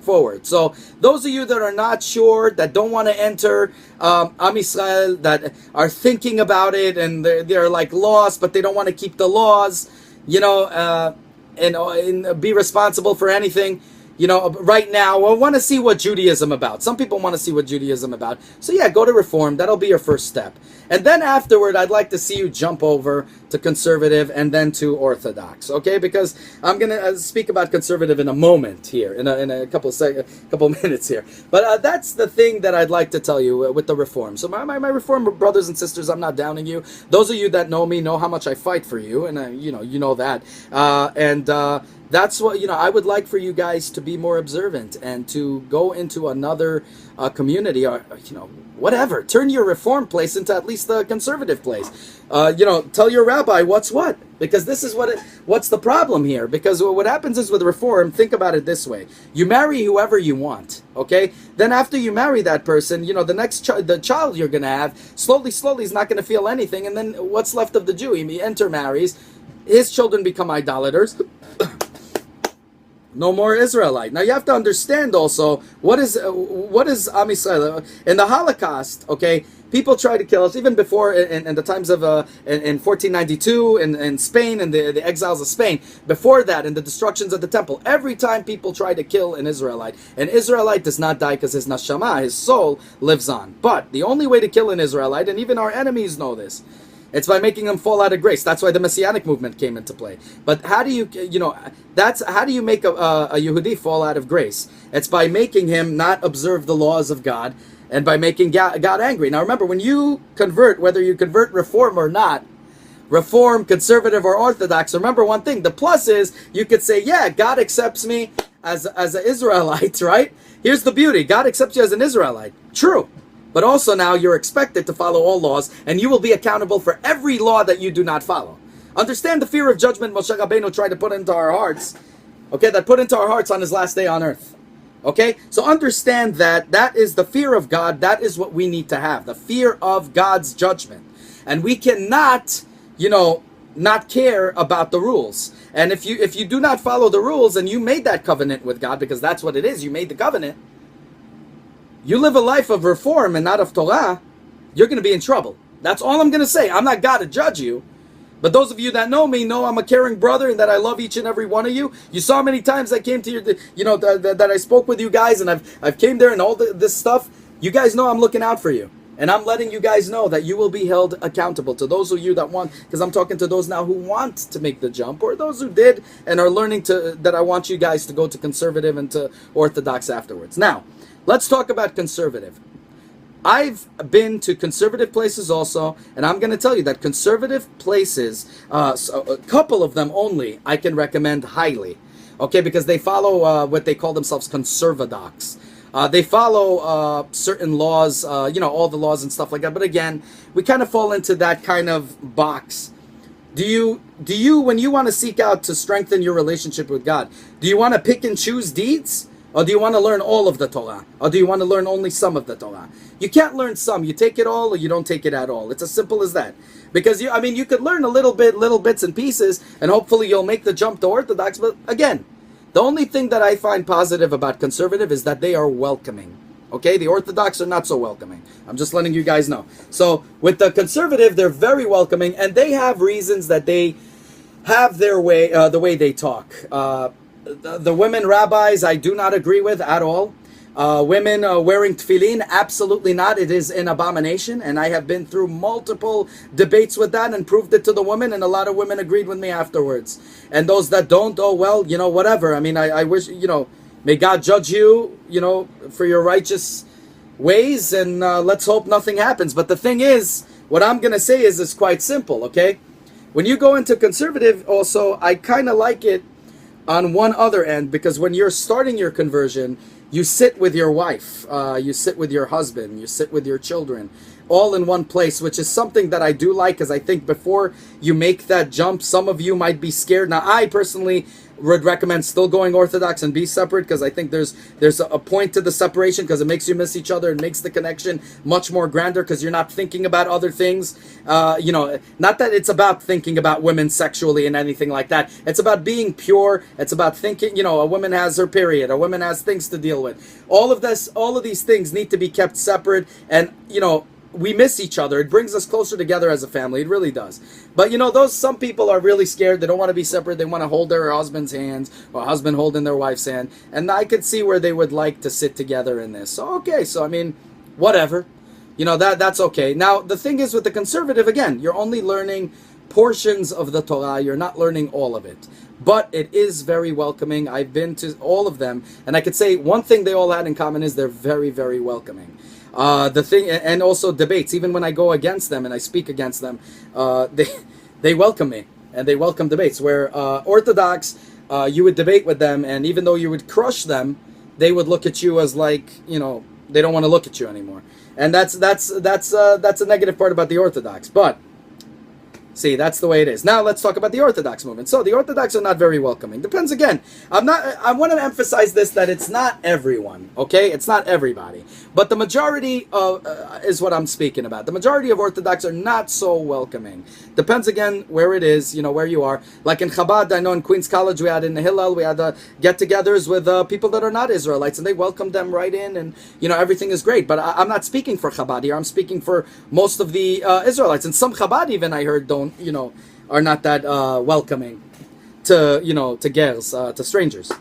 forward. So those of you that are not sure, that don't want to enter Am Yisrael, that are thinking about it, and they're like lost, but they don't want to keep the laws, and be responsible for anything. Right now, I want to see what Judaism about. Some people want to see what Judaism about. So yeah, go to Reform. That'll be your first step. And then afterward, I'd like to see you jump over to conservative and then to Orthodox, okay? Because I'm going to speak about conservative in a moment here, in a couple minutes here. But that's the thing that I'd like to tell you with the Reform. So my Reform brothers and sisters, I'm not downing you. Those of you that know me know how much I fight for you, and you know that. That's what, I would like for you guys to be more observant and to go into another community, or, whatever. Turn your Reform place into at least the conservative place. Tell your rabbi what's what. Because this is what's the problem here. Because what happens is with Reform, think about it this way. You marry whoever you want, okay? Then after you marry that person, the next the child you're going to have, slowly is not going to feel anything. And then what's left of the Jew? He intermarries. His children become idolaters. No more Israelite. Now you have to understand also what is Am Yisrael in the Holocaust. Okay, people tried to kill us even before in the times of in 1492 in Spain and the exiles of Spain. Before that, in the destructions of the temple, every time people try to kill an Israelite does not die because his neshama, his soul, lives on. But the only way to kill an Israelite, and even our enemies know this, it's by making them fall out of grace. That's why the Messianic movement came into play. But how do you, how do you make a Yehudi fall out of grace? It's by making him not observe the laws of God, and by making God angry. Now remember, when you convert, whether you convert Reform or not, Reform, Conservative, or Orthodox, remember one thing. The plus is, you could say, yeah, God accepts me as an Israelite, right? Here's the beauty. God accepts you as an Israelite. True. But also now you're expected to follow all laws, and you will be accountable for every law that you do not follow. Understand the fear of judgment Moshe Rabbeinu tried to put into our hearts, okay, that put into our hearts on his last day on earth. Okay, so understand that is the fear of God. That is what we need to have, the fear of God's judgment. And we cannot, not care about the rules. And if you do not follow the rules, and you made that covenant with God, because that's what it is, you made the covenant, you live a life of reform and not of Torah, you're going to be in trouble. That's all I'm going to say. I'm not God to judge you. But those of you that know me know I'm a caring brother and that I love each and every one of you. You saw many times I came to your, that I spoke with you guys, and I've came there and all this stuff. You guys know I'm looking out for you. And I'm letting you guys know that you will be held accountable. To those of you that want, because I'm talking to those now who want to make the jump, or those who did and are learning that I want you guys to go to Conservative and to Orthodox afterwards. Now, let's talk about Conservative. I've been to conservative places also, and I'm going to tell you that conservative places, so a couple of them only, I can recommend highly, okay, because they follow what they call themselves conservadox. They follow certain laws, all the laws and stuff like that. But again, we kind of fall into that kind of box. Do you, when you want to seek out to strengthen your relationship with God, do you want to pick and choose deeds? Or do you want to learn all of the Torah? Or do you want to learn only some of the Torah? You can't learn some. You take it all or you don't take it at all. It's as simple as that. Because, you could learn a little bits and pieces, and hopefully you'll make the jump to Orthodox. But again, the only thing that I find positive about Conservative is that they are welcoming. Okay? The Orthodox are not so welcoming. I'm just letting you guys know. So, with the Conservative, they're very welcoming, and they have reasons that they have their way, the way they talk. The women rabbis, I do not agree with at all. Women wearing tefillin, absolutely not. It is an abomination, and I have been through multiple debates with that and proved it to the women, and a lot of women agreed with me afterwards. And those that don't, oh well, whatever. I wish, may God judge you, for your righteous ways, and let's hope nothing happens. But the thing is, what I'm going to say is quite simple, okay? When you go into Conservative also, I kind of like it on one other end, because when you're starting your conversion, you sit with your wife, you sit with your husband, you sit with your children, all in one place, which is something that I do like, because I think before you make that jump, some of you might be scared. Now, I personally would recommend still going Orthodox and be separate, because I think there's a point to the separation, because it makes you miss each other and makes the connection much more grander, because you're not thinking about other things. Not that it's about thinking about women sexually and anything like that. It's about being pure. It's about thinking, a woman has her period, a woman has things to deal with. All of these things need to be kept separate, and we miss each other. It brings us closer together as a family. It really does. But some people are really scared. They don't want to be separate. They want to hold their husband's hands, or husband holding their wife's hand. And I could see where they would like to sit together in this. So okay, whatever. That's okay. Now the thing is, with the Conservative, again, you're only learning portions of the Torah. You're not learning all of it. But it is very welcoming. I've been to all of them, and I could say one thing they all had in common is they're very, very welcoming. The thing, and also debates, even when I go against them and I speak against them, they welcome me, and they welcome debates. Where Orthodox, you would debate with them, and even though you would crush them, they would look at you as like, they don't want to look at you anymore. And that's a negative part about the Orthodox. But See, that's the way it is. Now let's talk about the Orthodox movement. So the Orthodox are not very welcoming. Depends again. I want to emphasize this, that it's not everyone, okay? It's not everybody. But the majority is what I'm speaking about. The majority of Orthodox are not so welcoming. Depends again where it is, where you are. Like in Chabad, I know in Queens College, we had in Hillel, we had get-togethers with people that are not Israelites, and they welcomed them right in, and everything is great. But I'm not speaking for Chabad here. I'm speaking for most of the Israelites. And some Chabad even, I heard, are not that welcoming to gers, to strangers.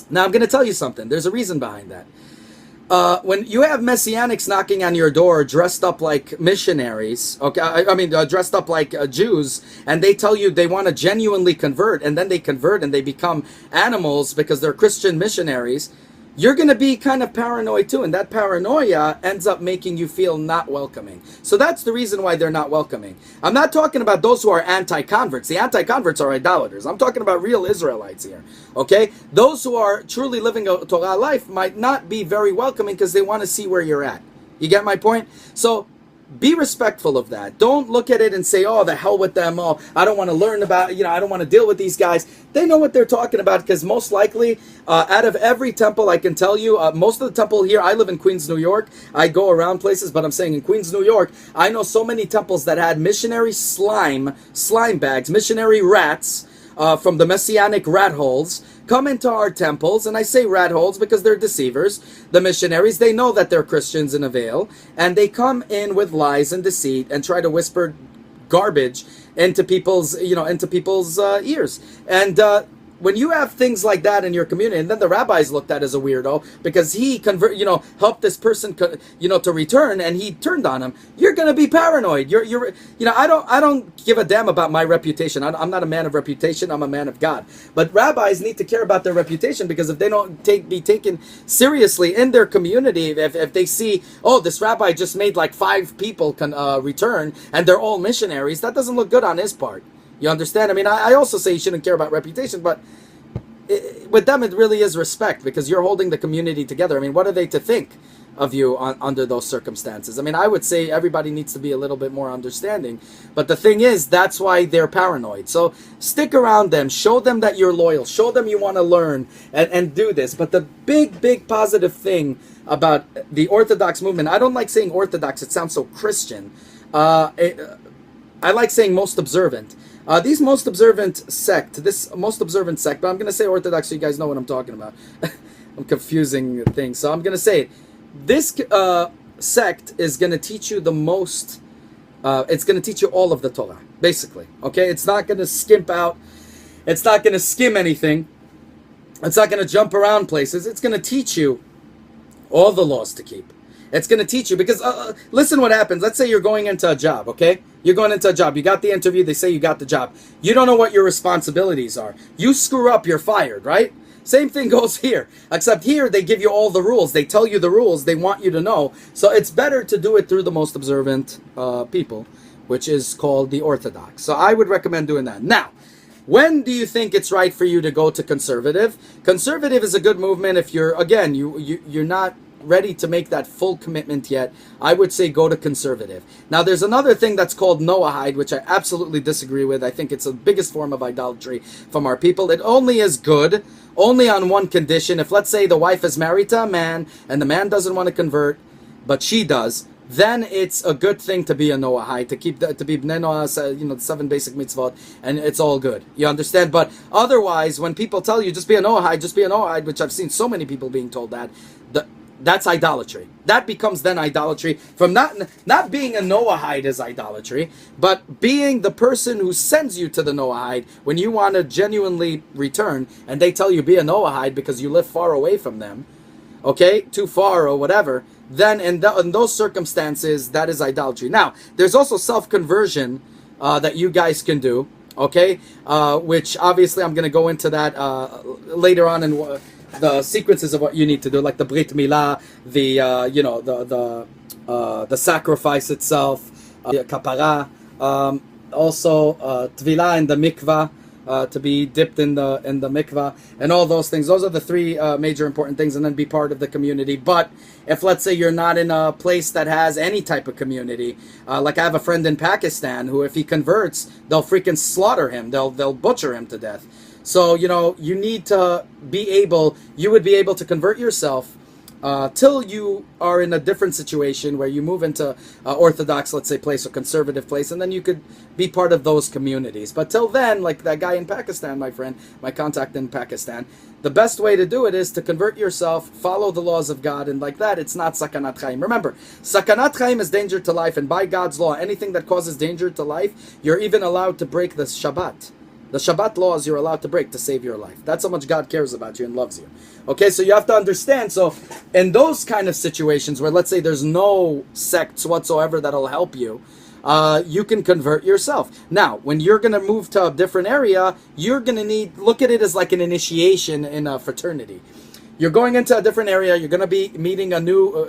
Now I'm going to tell you something. There's a reason behind that. When you have Messianics knocking on your door dressed up like missionaries, okay, I mean dressed up like Jews, and they tell you they want to genuinely convert, and then they convert and they become animals because they're Christian missionaries, you're going to be kind of paranoid too, and that paranoia ends up making you feel not welcoming. So that's the reason why they're not welcoming. I'm not talking about those who are anti-converts. The anti-converts are idolaters. I'm talking about real Israelites here, okay? Those who are truly living a Torah life might not be very welcoming because they want to see where you're at. You get my point? So be respectful of that. Don't look at it and say, oh, the hell with them. Oh, I don't want to learn about, I don't want to deal with these guys. They know what they're talking about, because most likely, out of every temple, I can tell you, most of the temple here, I live in Queens, New York. I go around places, but I'm saying in Queens, New York, I know so many temples that had missionary slime bags, missionary rats, from the Messianic rat holes, come into our temples, and I say rat holes because they're deceivers. The missionaries, they know that they're Christians in a veil, and they come in with lies and deceit and try to whisper garbage into people's, ears. And when you have things like that in your community, and then the rabbis looked at as a weirdo because he helped this person, to return, and he turned on him, you're going to be paranoid. I don't give a damn about my reputation. I'm not a man of reputation. I'm a man of God. But rabbis need to care about their reputation, because if they don't be taken seriously in their community, if they see, oh, this rabbi just made like 5 people return and they're all missionaries, that doesn't look good on his part. You understand? I mean, I also say you shouldn't care about reputation, but with them it really is respect, because you're holding the community together. I mean, what are they to think of you under those circumstances? I mean, I would say everybody needs to be a little bit more understanding, but the thing is, that's why they're paranoid. So stick around them, show them that you're loyal, show them you want to learn, and do this. But the big positive thing about the Orthodox movement, I don't like saying Orthodox, it sounds so Christian. I like saying most observant. This most observant sect, but I'm going to say Orthodox so you guys know what I'm talking about. I'm confusing things, so I'm going to say it. This sect is going to teach you the most, it's going to teach you all of the Torah, basically, okay? It's not going to skimp out, it's not going to skim anything, it's not going to jump around places, it's going to teach you all the laws to keep. It's going to teach you, because listen what happens. Let's say you're going into a job, okay? You're going into a job. You got the interview. They say you got the job. You don't know what your responsibilities are. You screw up, you're fired, right? Same thing goes here. Except here, they give you all the rules. They tell you the rules. They want you to know. So it's better to do it through the most observant people, which is called the Orthodox. So I would recommend doing that. Now, when do you think it's right for you to go to conservative? Conservative is a good movement if you're, again, you're not ready to make that full commitment yet. I would say go to conservative. Now, there's another thing that's called Noahide, which I absolutely disagree with. I think it's the biggest form of idolatry from our people. It only is good only on one condition. If, let's say, the wife is married to a man and the man doesn't want to convert, but she does, then it's a good thing to be a Noahide, to be Bnei Noah, the 7 basic mitzvot, and it's all good. You understand? But otherwise, when people tell you just be a Noahide, which I've seen so many people being told that's idolatry. That becomes then idolatry. From not being a Noahide is idolatry, but being the person who sends you to the Noahide when you want to genuinely return, and they tell you be a Noahide because you live far away from them, okay, too far or whatever, then in those circumstances, that is idolatry. Now, there's also self-conversion that you guys can do, okay, which obviously I'm going to go into that later on in the sequences of what you need to do, like the Brit Milah, the sacrifice itself, kapara, also Tvilah in the mikvah, to be dipped in the mikvah, and all those things. Those are the three major important things, and then be part of the community. But if, let's say, you're not in a place that has any type of community, like I have a friend in Pakistan who, if he converts, they'll freaking slaughter him. They'll butcher him to death. So, you need to you would be able to convert yourself till you are in a different situation where you move into Orthodox, let's say, place or conservative place, and then you could be part of those communities. But till then, like that guy in Pakistan, my friend, my contact in Pakistan, the best way to do it is to convert yourself, follow the laws of God, and like that, it's not sakanat chaim. Remember, sakanat chaim is danger to life, and by God's law, anything that causes danger to life, you're even allowed to break the Shabbat. The Shabbat laws you're allowed to break to save your life. That's how much God cares about you and loves you. Okay, so you have to understand. So in those kind of situations where, let's say, there's no sects whatsoever that'll help you, you can convert yourself. Now, when you're going to move to a different area, you're going to look at it as like an initiation in a fraternity. You're going into a different area. You're going to be meeting a new,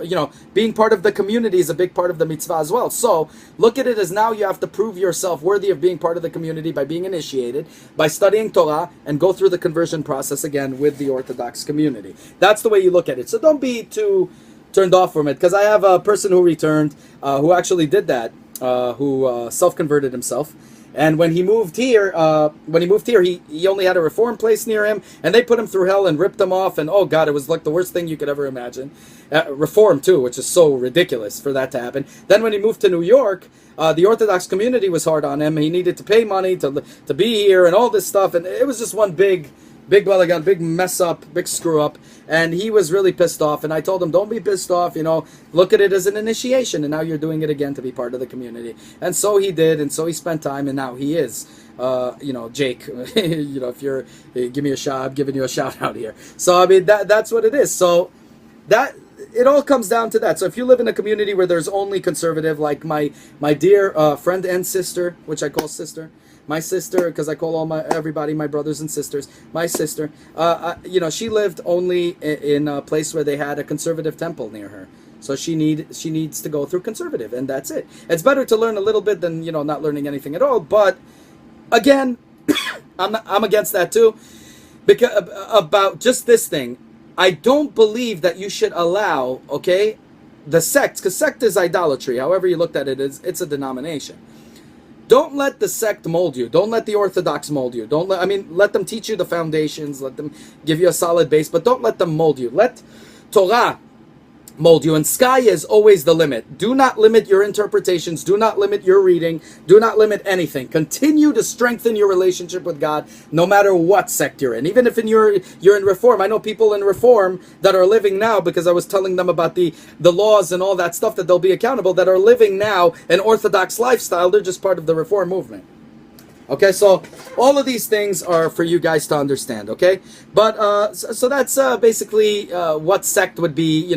being part of the community is a big part of the mitzvah as well. So look at it as now you have to prove yourself worthy of being part of the community by being initiated, by studying Torah, and go through the conversion process again with the Orthodox community. That's the way you look at it. So don't be too turned off from it, because I have a person who returned, who actually did that, who self-converted himself. And when he moved here, he only had a reform place near him, and they put him through hell and ripped him off. And oh God, it was like the worst thing you could ever imagine. Reform too, which is so ridiculous for that to happen. Then when he moved to New York, the Orthodox community was hard on him. He needed to pay money to be here and all this stuff, and it was just one big balagan, big mess up, big screw up, and he was really pissed off. And I told him, don't be pissed off, look at it as an initiation, and now you're doing it again to be part of the community. And so he did, and so he spent time, and now he is, Jake, if you're, give me a shout, I'm giving you a shout out here. So, I mean, that's what it is. So, that, it all comes down to that. So if you live in a community where there's only conservative, like my dear friend and sister, which I call sister, my sister, because I call everybody my brothers and sisters. My sister, she lived only in a place where they had a conservative temple near her. So she needs to go through conservative, and that's it. It's better to learn a little bit than not learning anything at all. But again, I'm against that too, because about just this thing. I don't believe that you should allow the sects, because sect is idolatry. However you looked at it, it's a denomination. Don't let the sect mold you. Don't let the Orthodox mold you. Let them teach you the foundations. Let them give you a solid base, but don't let them mold you. Let Torah mold you, and sky is always the limit. Do not limit your interpretations. Do not limit your reading. Do not limit anything. Continue to strengthen your relationship with God, no matter what sect you're in. Even if you're in Reform. I know people in Reform that are living now, because I was telling them about the laws and all that stuff, that they'll be accountable, that are living now an Orthodox lifestyle. They're just part of the Reform movement. Okay, so all of these things are for you guys to understand, okay? But, so that's basically what sect would be,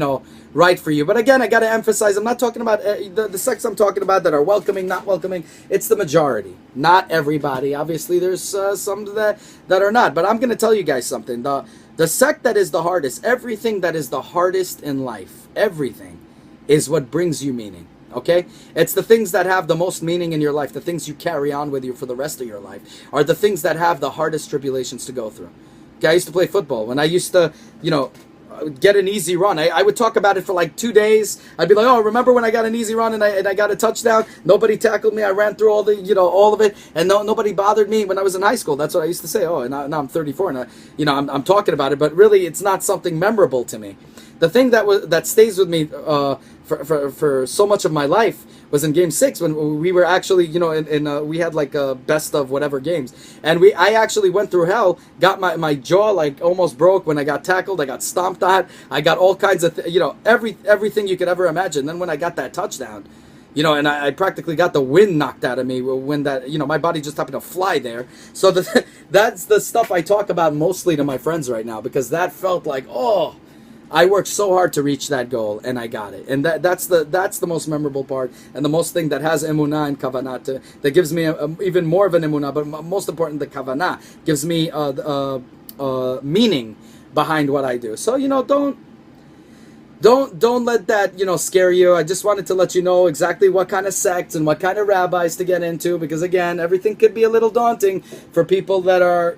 right for you. But again, I got to emphasize, I'm not talking about the sects I'm talking about that are welcoming, not welcoming. It's the majority, not everybody. Obviously, there's some that are not. But I'm going to tell you guys something. The sect that is the hardest, everything that is the hardest in life, everything is what brings you meaning. Okay? It's the things that have the most meaning in your life, the things you carry on with you for the rest of your life, are the things that have the hardest tribulations to go through. Okay, I used to play football. When I used to, get an easy run, I would talk about it for like 2 days. I'd be like, oh, remember when I got an easy run and I got a touchdown? Nobody tackled me. I ran through all of it, and nobody bothered me when I was in high school. That's what I used to say. Oh, and now I'm 34, and I'm talking about it, but really it's not something memorable to me. The thing that stays with me for so much of my life was in Game 6, when we were actually, we had like a best of whatever games, and I actually went through hell, got my jaw like almost broke when I got tackled, I got stomped on, I got all kinds of everything you could ever imagine. Then when I got that touchdown, and I practically got the wind knocked out of me when that, my body just happened to fly there. So that's the stuff I talk about mostly to my friends right now, because that felt like, oh, I worked so hard to reach that goal, and I got it. And that's the most memorable part, and the most thing that has emunah and kavanah, that gives me even more of an emunah, but most important, the kavanah gives me Don't let that, scare you. I just wanted to let you know exactly what kind of sects and what kind of rabbis to get into, because again, everything could be a little daunting for people that are,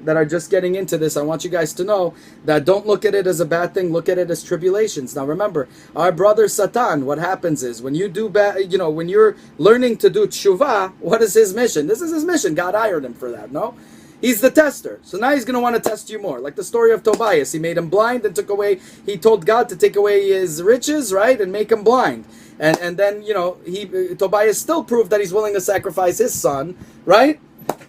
that are just getting into this. I want you guys to know that don't look at it as a bad thing. Look at it as tribulations. Now remember, our brother Satan, what happens is when you do bad, when you're learning to do tshuva, what is his mission? This is his mission. God hired him for that, no? He's the tester. So now he's going to want to test you more. Like the story of Tobias. He made him blind and he told God to take away his riches, right? And make him blind. And then, Tobias still proved that he's willing to sacrifice his son, right?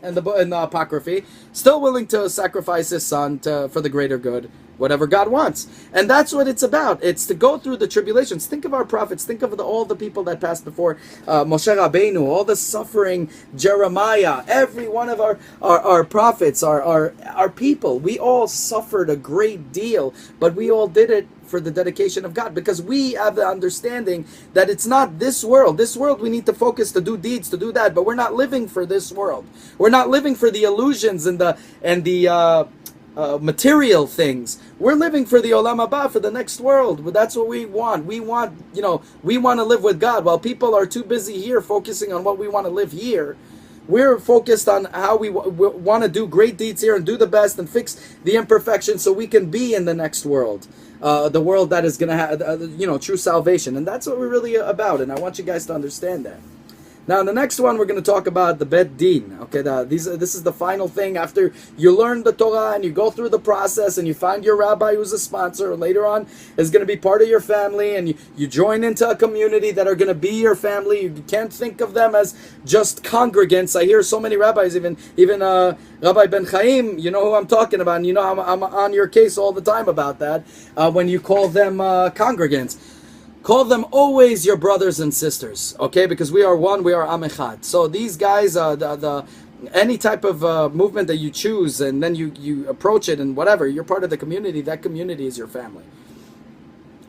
In the Apocryphy. Still willing to sacrifice his son for the greater good. Whatever God wants. And that's what it's about. It's to go through the tribulations. Think of our prophets. Think of all the people that passed before Moshe Rabbeinu, all the suffering, Jeremiah, every one of our prophets, our people. We all suffered a great deal, but we all did it for the dedication of God, because we have the understanding that it's not this world. This world we need to focus to do deeds, to do that, but we're not living for this world. We're not living for the illusions and the material things. We're living for the Olam Haba, for the next world. That's what we want. We want to live with God. While people are too busy here focusing on what we want to live here, we're focused on how we want to do great deeds here and do the best and fix the imperfections so we can be in the next world. The world that is going to have, true salvation. And that's what we're really about. And I want you guys to understand that. Now, in the next one, we're going to talk about the Bet Din. Okay, this is the final thing. After you learn the Torah and you go through the process and you find your rabbi who's a sponsor, or later on is going to be part of your family, and you join into a community that are going to be your family. You can't think of them as just congregants. I hear so many rabbis, even Rabbi Ben Chaim, you know who I'm talking about, and you know I'm on your case all the time about that, when you call them congregants. Call them always your brothers and sisters, okay? Because we are one, we are Am Echad. So these guys, any type of movement that you choose, and then you approach it and whatever, you're part of the community. That community is your family.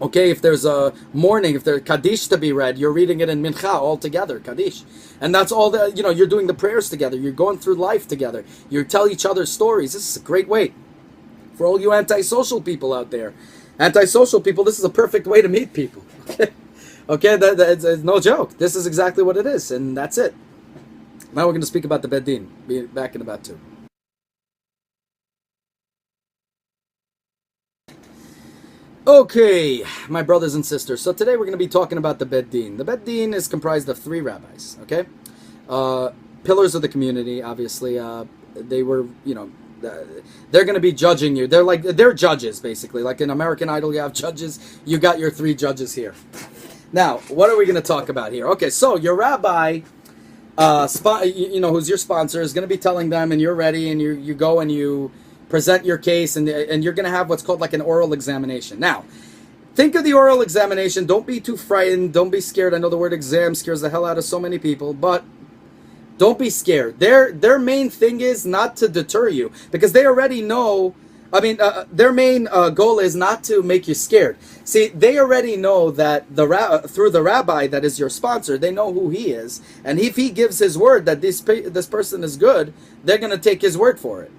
Okay, if there's a mourning, if there's Kaddish to be read, you're reading it in Mincha all together, Kaddish. And that's all you're doing the prayers together. You're going through life together. You tell each other stories. This is a great way for all you antisocial people out there. Antisocial people, this is a perfect way to meet people. Okay, it's no joke. This is exactly what it is, and that's it. Now we're going to speak about the Bet Din. Be back in about 2. Okay, my brothers and sisters. So today we're going to be talking about the Bet Din. The Bet Din is comprised of 3 rabbis. Okay, pillars of the community. Obviously, they were, they're going to be judging you. They're judges, basically. Like in American Idol, you have judges. You got your 3 judges here. Now, what are we going to talk about here? Okay, so your rabbi, who's your sponsor, is going to be telling them, and you're ready, and you go and you present your case, and you're going to have what's called like an oral examination. Now, think of the oral examination. Don't be too frightened. Don't be scared. I know the word exam scares the hell out of so many people, but don't be scared. Their main thing is not to deter you, because they already know. Their main goal is not to make you scared. See, they already know that through the rabbi that is your sponsor, they know who he is, and if he gives his word that this person is good, they're going to take his word for it.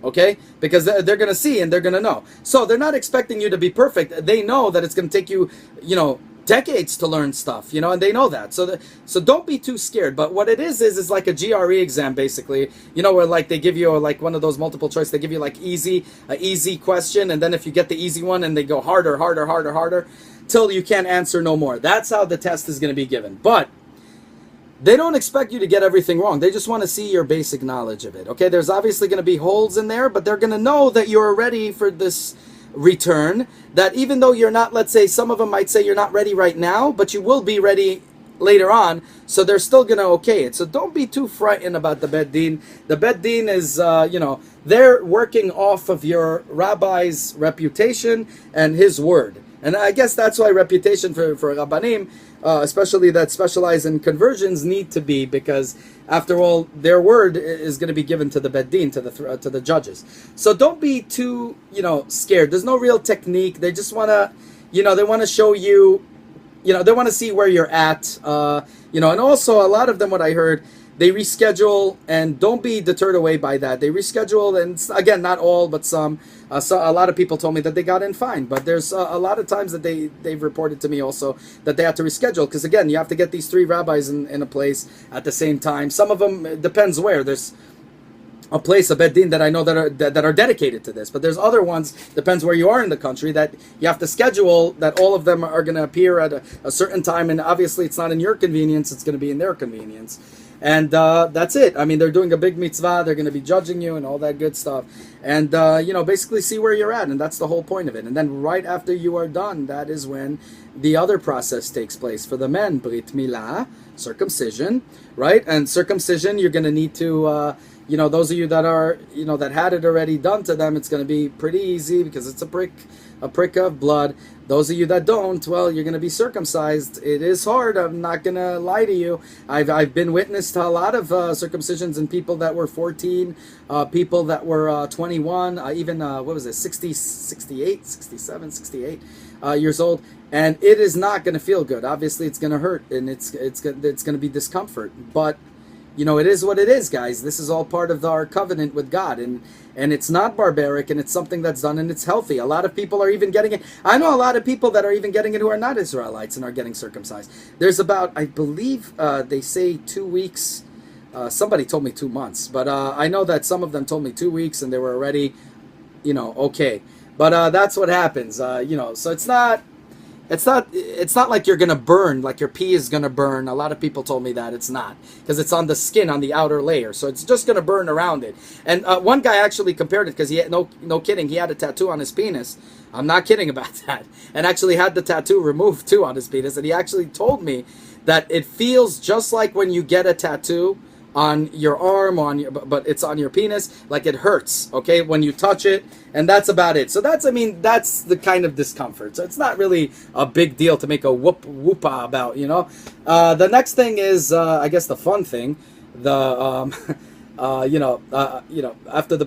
Okay? Because they're going to see and they're going to know. So they're not expecting you to be perfect. They know that it's going to take you, decades to learn stuff, and they know that. So don't be too scared. But what it is like a GRE exam, basically, where like they give you like one of those multiple choice. They give you like an easy question, and then if you get the easy one, and they go harder, till you can't answer no more. That's how the test is going to be given. But they don't expect you to get everything wrong. They just want to see your basic knowledge of it. Okay, there's obviously going to be holes in there, but they're going to know that you're ready for this return, that even though you're not, let's say, some of them might say you're not ready right now, but you will be ready later on, so they're still going to okay it. So don't be too frightened about the Bet Din. The Bet Din is, they're working off of your rabbi's reputation and his word. And I guess that's why reputation for Rabbanim, especially that specialize in conversions, need to be, because after all, their word is going to be given to the Bet Din, to the judges. So don't be too, scared. There's no real technique. They just want to, they want to show you, they want to see where you're at, and also a lot of them, what I heard, they reschedule, and don't be deterred away by that. They reschedule, and again, not all, but some. So a lot of people told me that they got in fine, but there's a lot of times that they've reported to me also that they had to reschedule, because again, you have to get these 3 rabbis in a place at the same time. Some of them, it depends where. There's a place, a bed din, that I know that are dedicated to this, but there's other ones, depends where you are in the country, that you have to schedule that all of them are going to appear at a certain time, and obviously it's not in your convenience, it's going to be in their convenience. And that's it. I mean, they're doing a big mitzvah, they're going to be judging you and all that good stuff, and basically see where you're at, and that's the whole point of it. And then right after you are done, that is when the other process takes place. For the men, brit milah, circumcision, right? And circumcision, you're going to need to those of you that are, that had it already done to them, it's going to be pretty easy, because it's a prick of blood. Those of you that don't, well, you're going to be circumcised. It is hard. I'm not going to lie to you. I've been witness to a lot of circumcisions in people that were 14, people that were 21, even, 68, 67, 68 years old. And it is not going to feel good. Obviously, it's going to hurt, and it's going to be discomfort. But it is what it is, guys. This is all part of our covenant with God, and it's not barbaric, and it's something that's done, and it's healthy. A lot of people are even getting it. I know a lot of people that are even getting it who are not Israelites and are getting circumcised. There's about, I believe, they say 2 weeks. Somebody told me 2 months, but I know that some of them told me 2 weeks, and they were already, okay. But that's what happens, so it's not like you're going to burn, like your pee is going to burn. A lot of people told me that. It's not, because it's on the skin, on the outer layer. So it's just going to burn around it. And one guy actually compared it, because he had, no kidding, he had a tattoo on his penis. I'm not kidding about that. And actually had the tattoo removed too on his penis. And he actually told me that it feels just like when you get a tattoo on your arm, but it's on your penis, like it hurts, okay, when you touch it, and that's about it. So that's the kind of discomfort. So it's not really a big deal to make a whoop-a about, The next thing is, I guess the fun thing, after the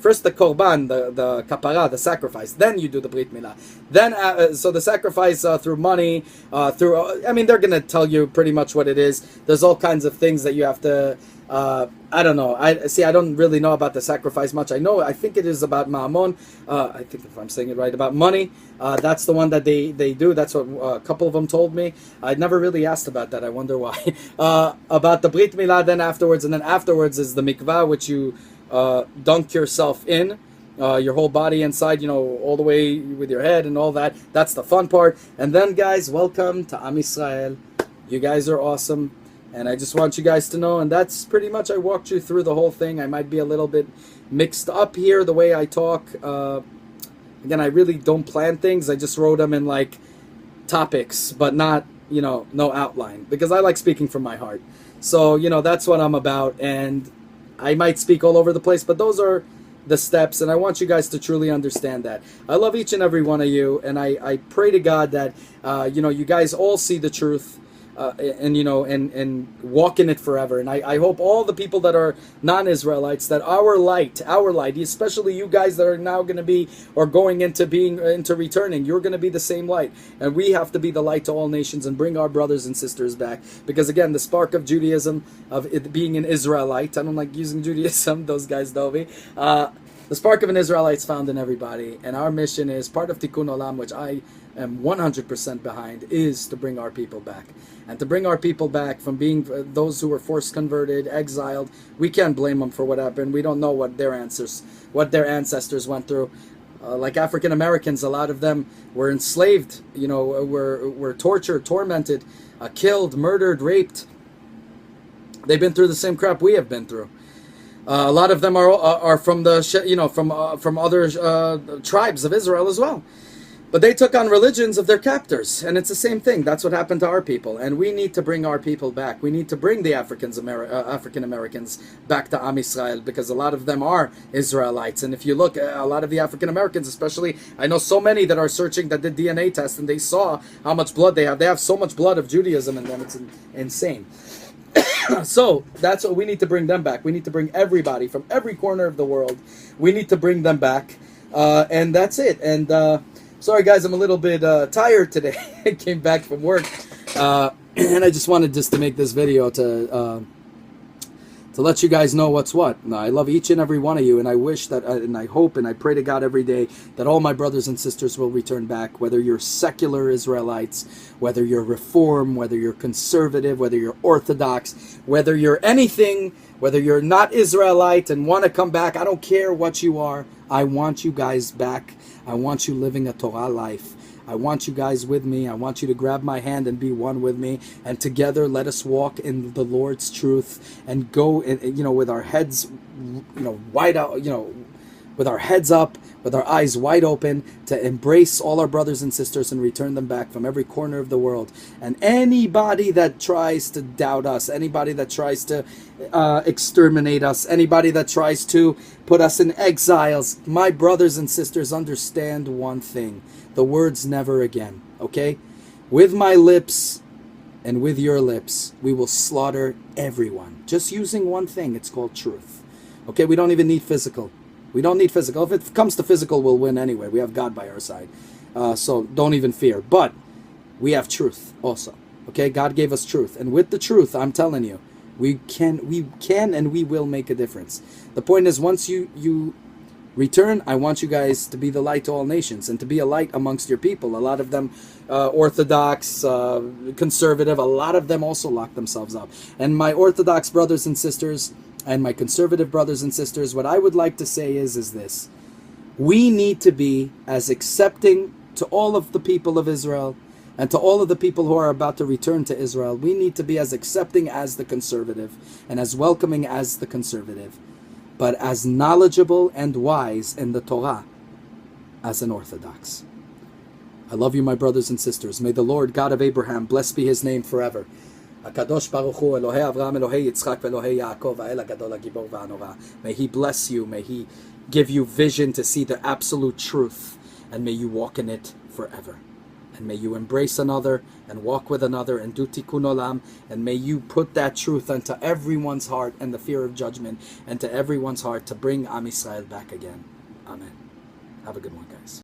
first the korban, the kapara, the sacrifice, then you do the brit milah. Then, so the sacrifice through money, they're going to tell you pretty much what it is. There's all kinds of things that you have to, I don't know. I don't really know about the sacrifice much. I think it is about mammon. I think, if I'm saying it right, about money. That's the one that they do. That's what a couple of them told me. I'd never really asked about that. I wonder why. About the brit milah, then afterwards, and then afterwards is the mikvah, which you dunk yourself in. Your whole body inside, all the way with your head and all that. That's the fun part. And then, guys, welcome to AM ISRAEL. You guys are awesome. And I just want you guys to know, and that's pretty much, I walked you through the whole thing. I might be a little bit mixed up here, the way I talk. Again, I really don't plan things. I just wrote them in, like, topics, but not, no outline. Because I like speaking from my heart. So, that's what I'm about. And I might speak all over the place, but those are the steps, and I want you guys to truly understand that. I love each and every one of you, and I pray to God that, you guys all see the truth. And walk in it forever. And I hope all the people that are non-Israelites, that our light, especially you guys that are now going to be, or going into returning, you're going to be the same light. And we have to be the light to all nations and bring our brothers and sisters back. Because again, the spark of Judaism, of it being an Israelite, I don't like using Judaism, those guys know me. The spark of an Israelite is found in everybody. And our mission is, part of Tikkun Olam, which I am 100% behind, is to bring our people back. And to bring our people back from being those who were forced converted, exiled. We can't blame them for what happened. We don't know what their ancestors went through. Like African Americans, a lot of them were enslaved, were tortured, tormented, killed, murdered, raped. They've been through the same crap we have been through. A lot of them are from the from other tribes of Israel as well. But they took on religions of their captors, and it's the same thing. That's what happened to our people, and we need to bring our people back. We need to bring the African Americans back to AM ISRAEL, because a lot of them are Israelites. And if you look, a lot of the African Americans, especially, I know so many that are searching, that did DNA tests, and they saw how much blood they have. They have so much blood of Judaism in them. It's insane. So that's what we need to bring them back. We need to bring everybody from every corner of the world. We need to bring them back, and that's it. And sorry, guys, I'm a little bit tired today. I came back from work, and I just wanted to make this video to to let you guys know what's what. Now, I love each and every one of you, and I wish that, and I hope, and I pray to God every day that all my brothers and sisters will return back, whether you're secular Israelites, whether you're Reform, whether you're conservative, whether you're Orthodox, whether you're anything, whether you're not Israelite and want to come back. I don't care what you are. I want you guys back. I want you living a Torah life. I want you guys with me. I want you to grab my hand and be one with me. And together, let us walk in the Lord's truth and go, with our heads, wide out, with our heads up, with our eyes wide open, to embrace all our brothers and sisters and return them back from every corner of the world. And anybody that tries to doubt us, anybody that tries to exterminate us, anybody that tries to put us in exiles, my brothers and sisters, understand one thing. The words never again, okay? With my lips and with your lips, we will slaughter everyone. Just using one thing, it's called truth. Okay, we don't even need physical. We don't need physical. If it comes to physical, we'll win anyway. We have God by our side. So don't even fear. But we have truth also. Okay, God gave us truth. And with the truth, I'm telling you, we can and we will make a difference. The point is, once you return, I want you guys to be the light to all nations and to be a light amongst your people. A lot of them Orthodox, conservative, a lot of them also lock themselves up. And my Orthodox brothers and sisters and my conservative brothers and sisters, what I would like to say is this. We need to be as accepting to all of the people of Israel and to all of the people who are about to return to Israel. We need to be as accepting as the conservative and as welcoming as the conservative, but as knowledgeable and wise in the Torah as an Orthodox. I love you, my brothers and sisters. May the Lord God of Abraham, blessed be his name forever. HaKadosh Baruch Hu, Elohei Avraham, Elohei Yitzchak, Elohei Yaakov, Ha'el HaGadol HaGibor VaHaNorah. May he bless you. May he give you vision to see the absolute truth. And may you walk in it forever. And may you embrace another and walk with another and do tikkun olam. And may you put that truth into everyone's heart and the fear of judgment and to everyone's heart to bring Am Yisrael back again. Amen. Have a good one, guys.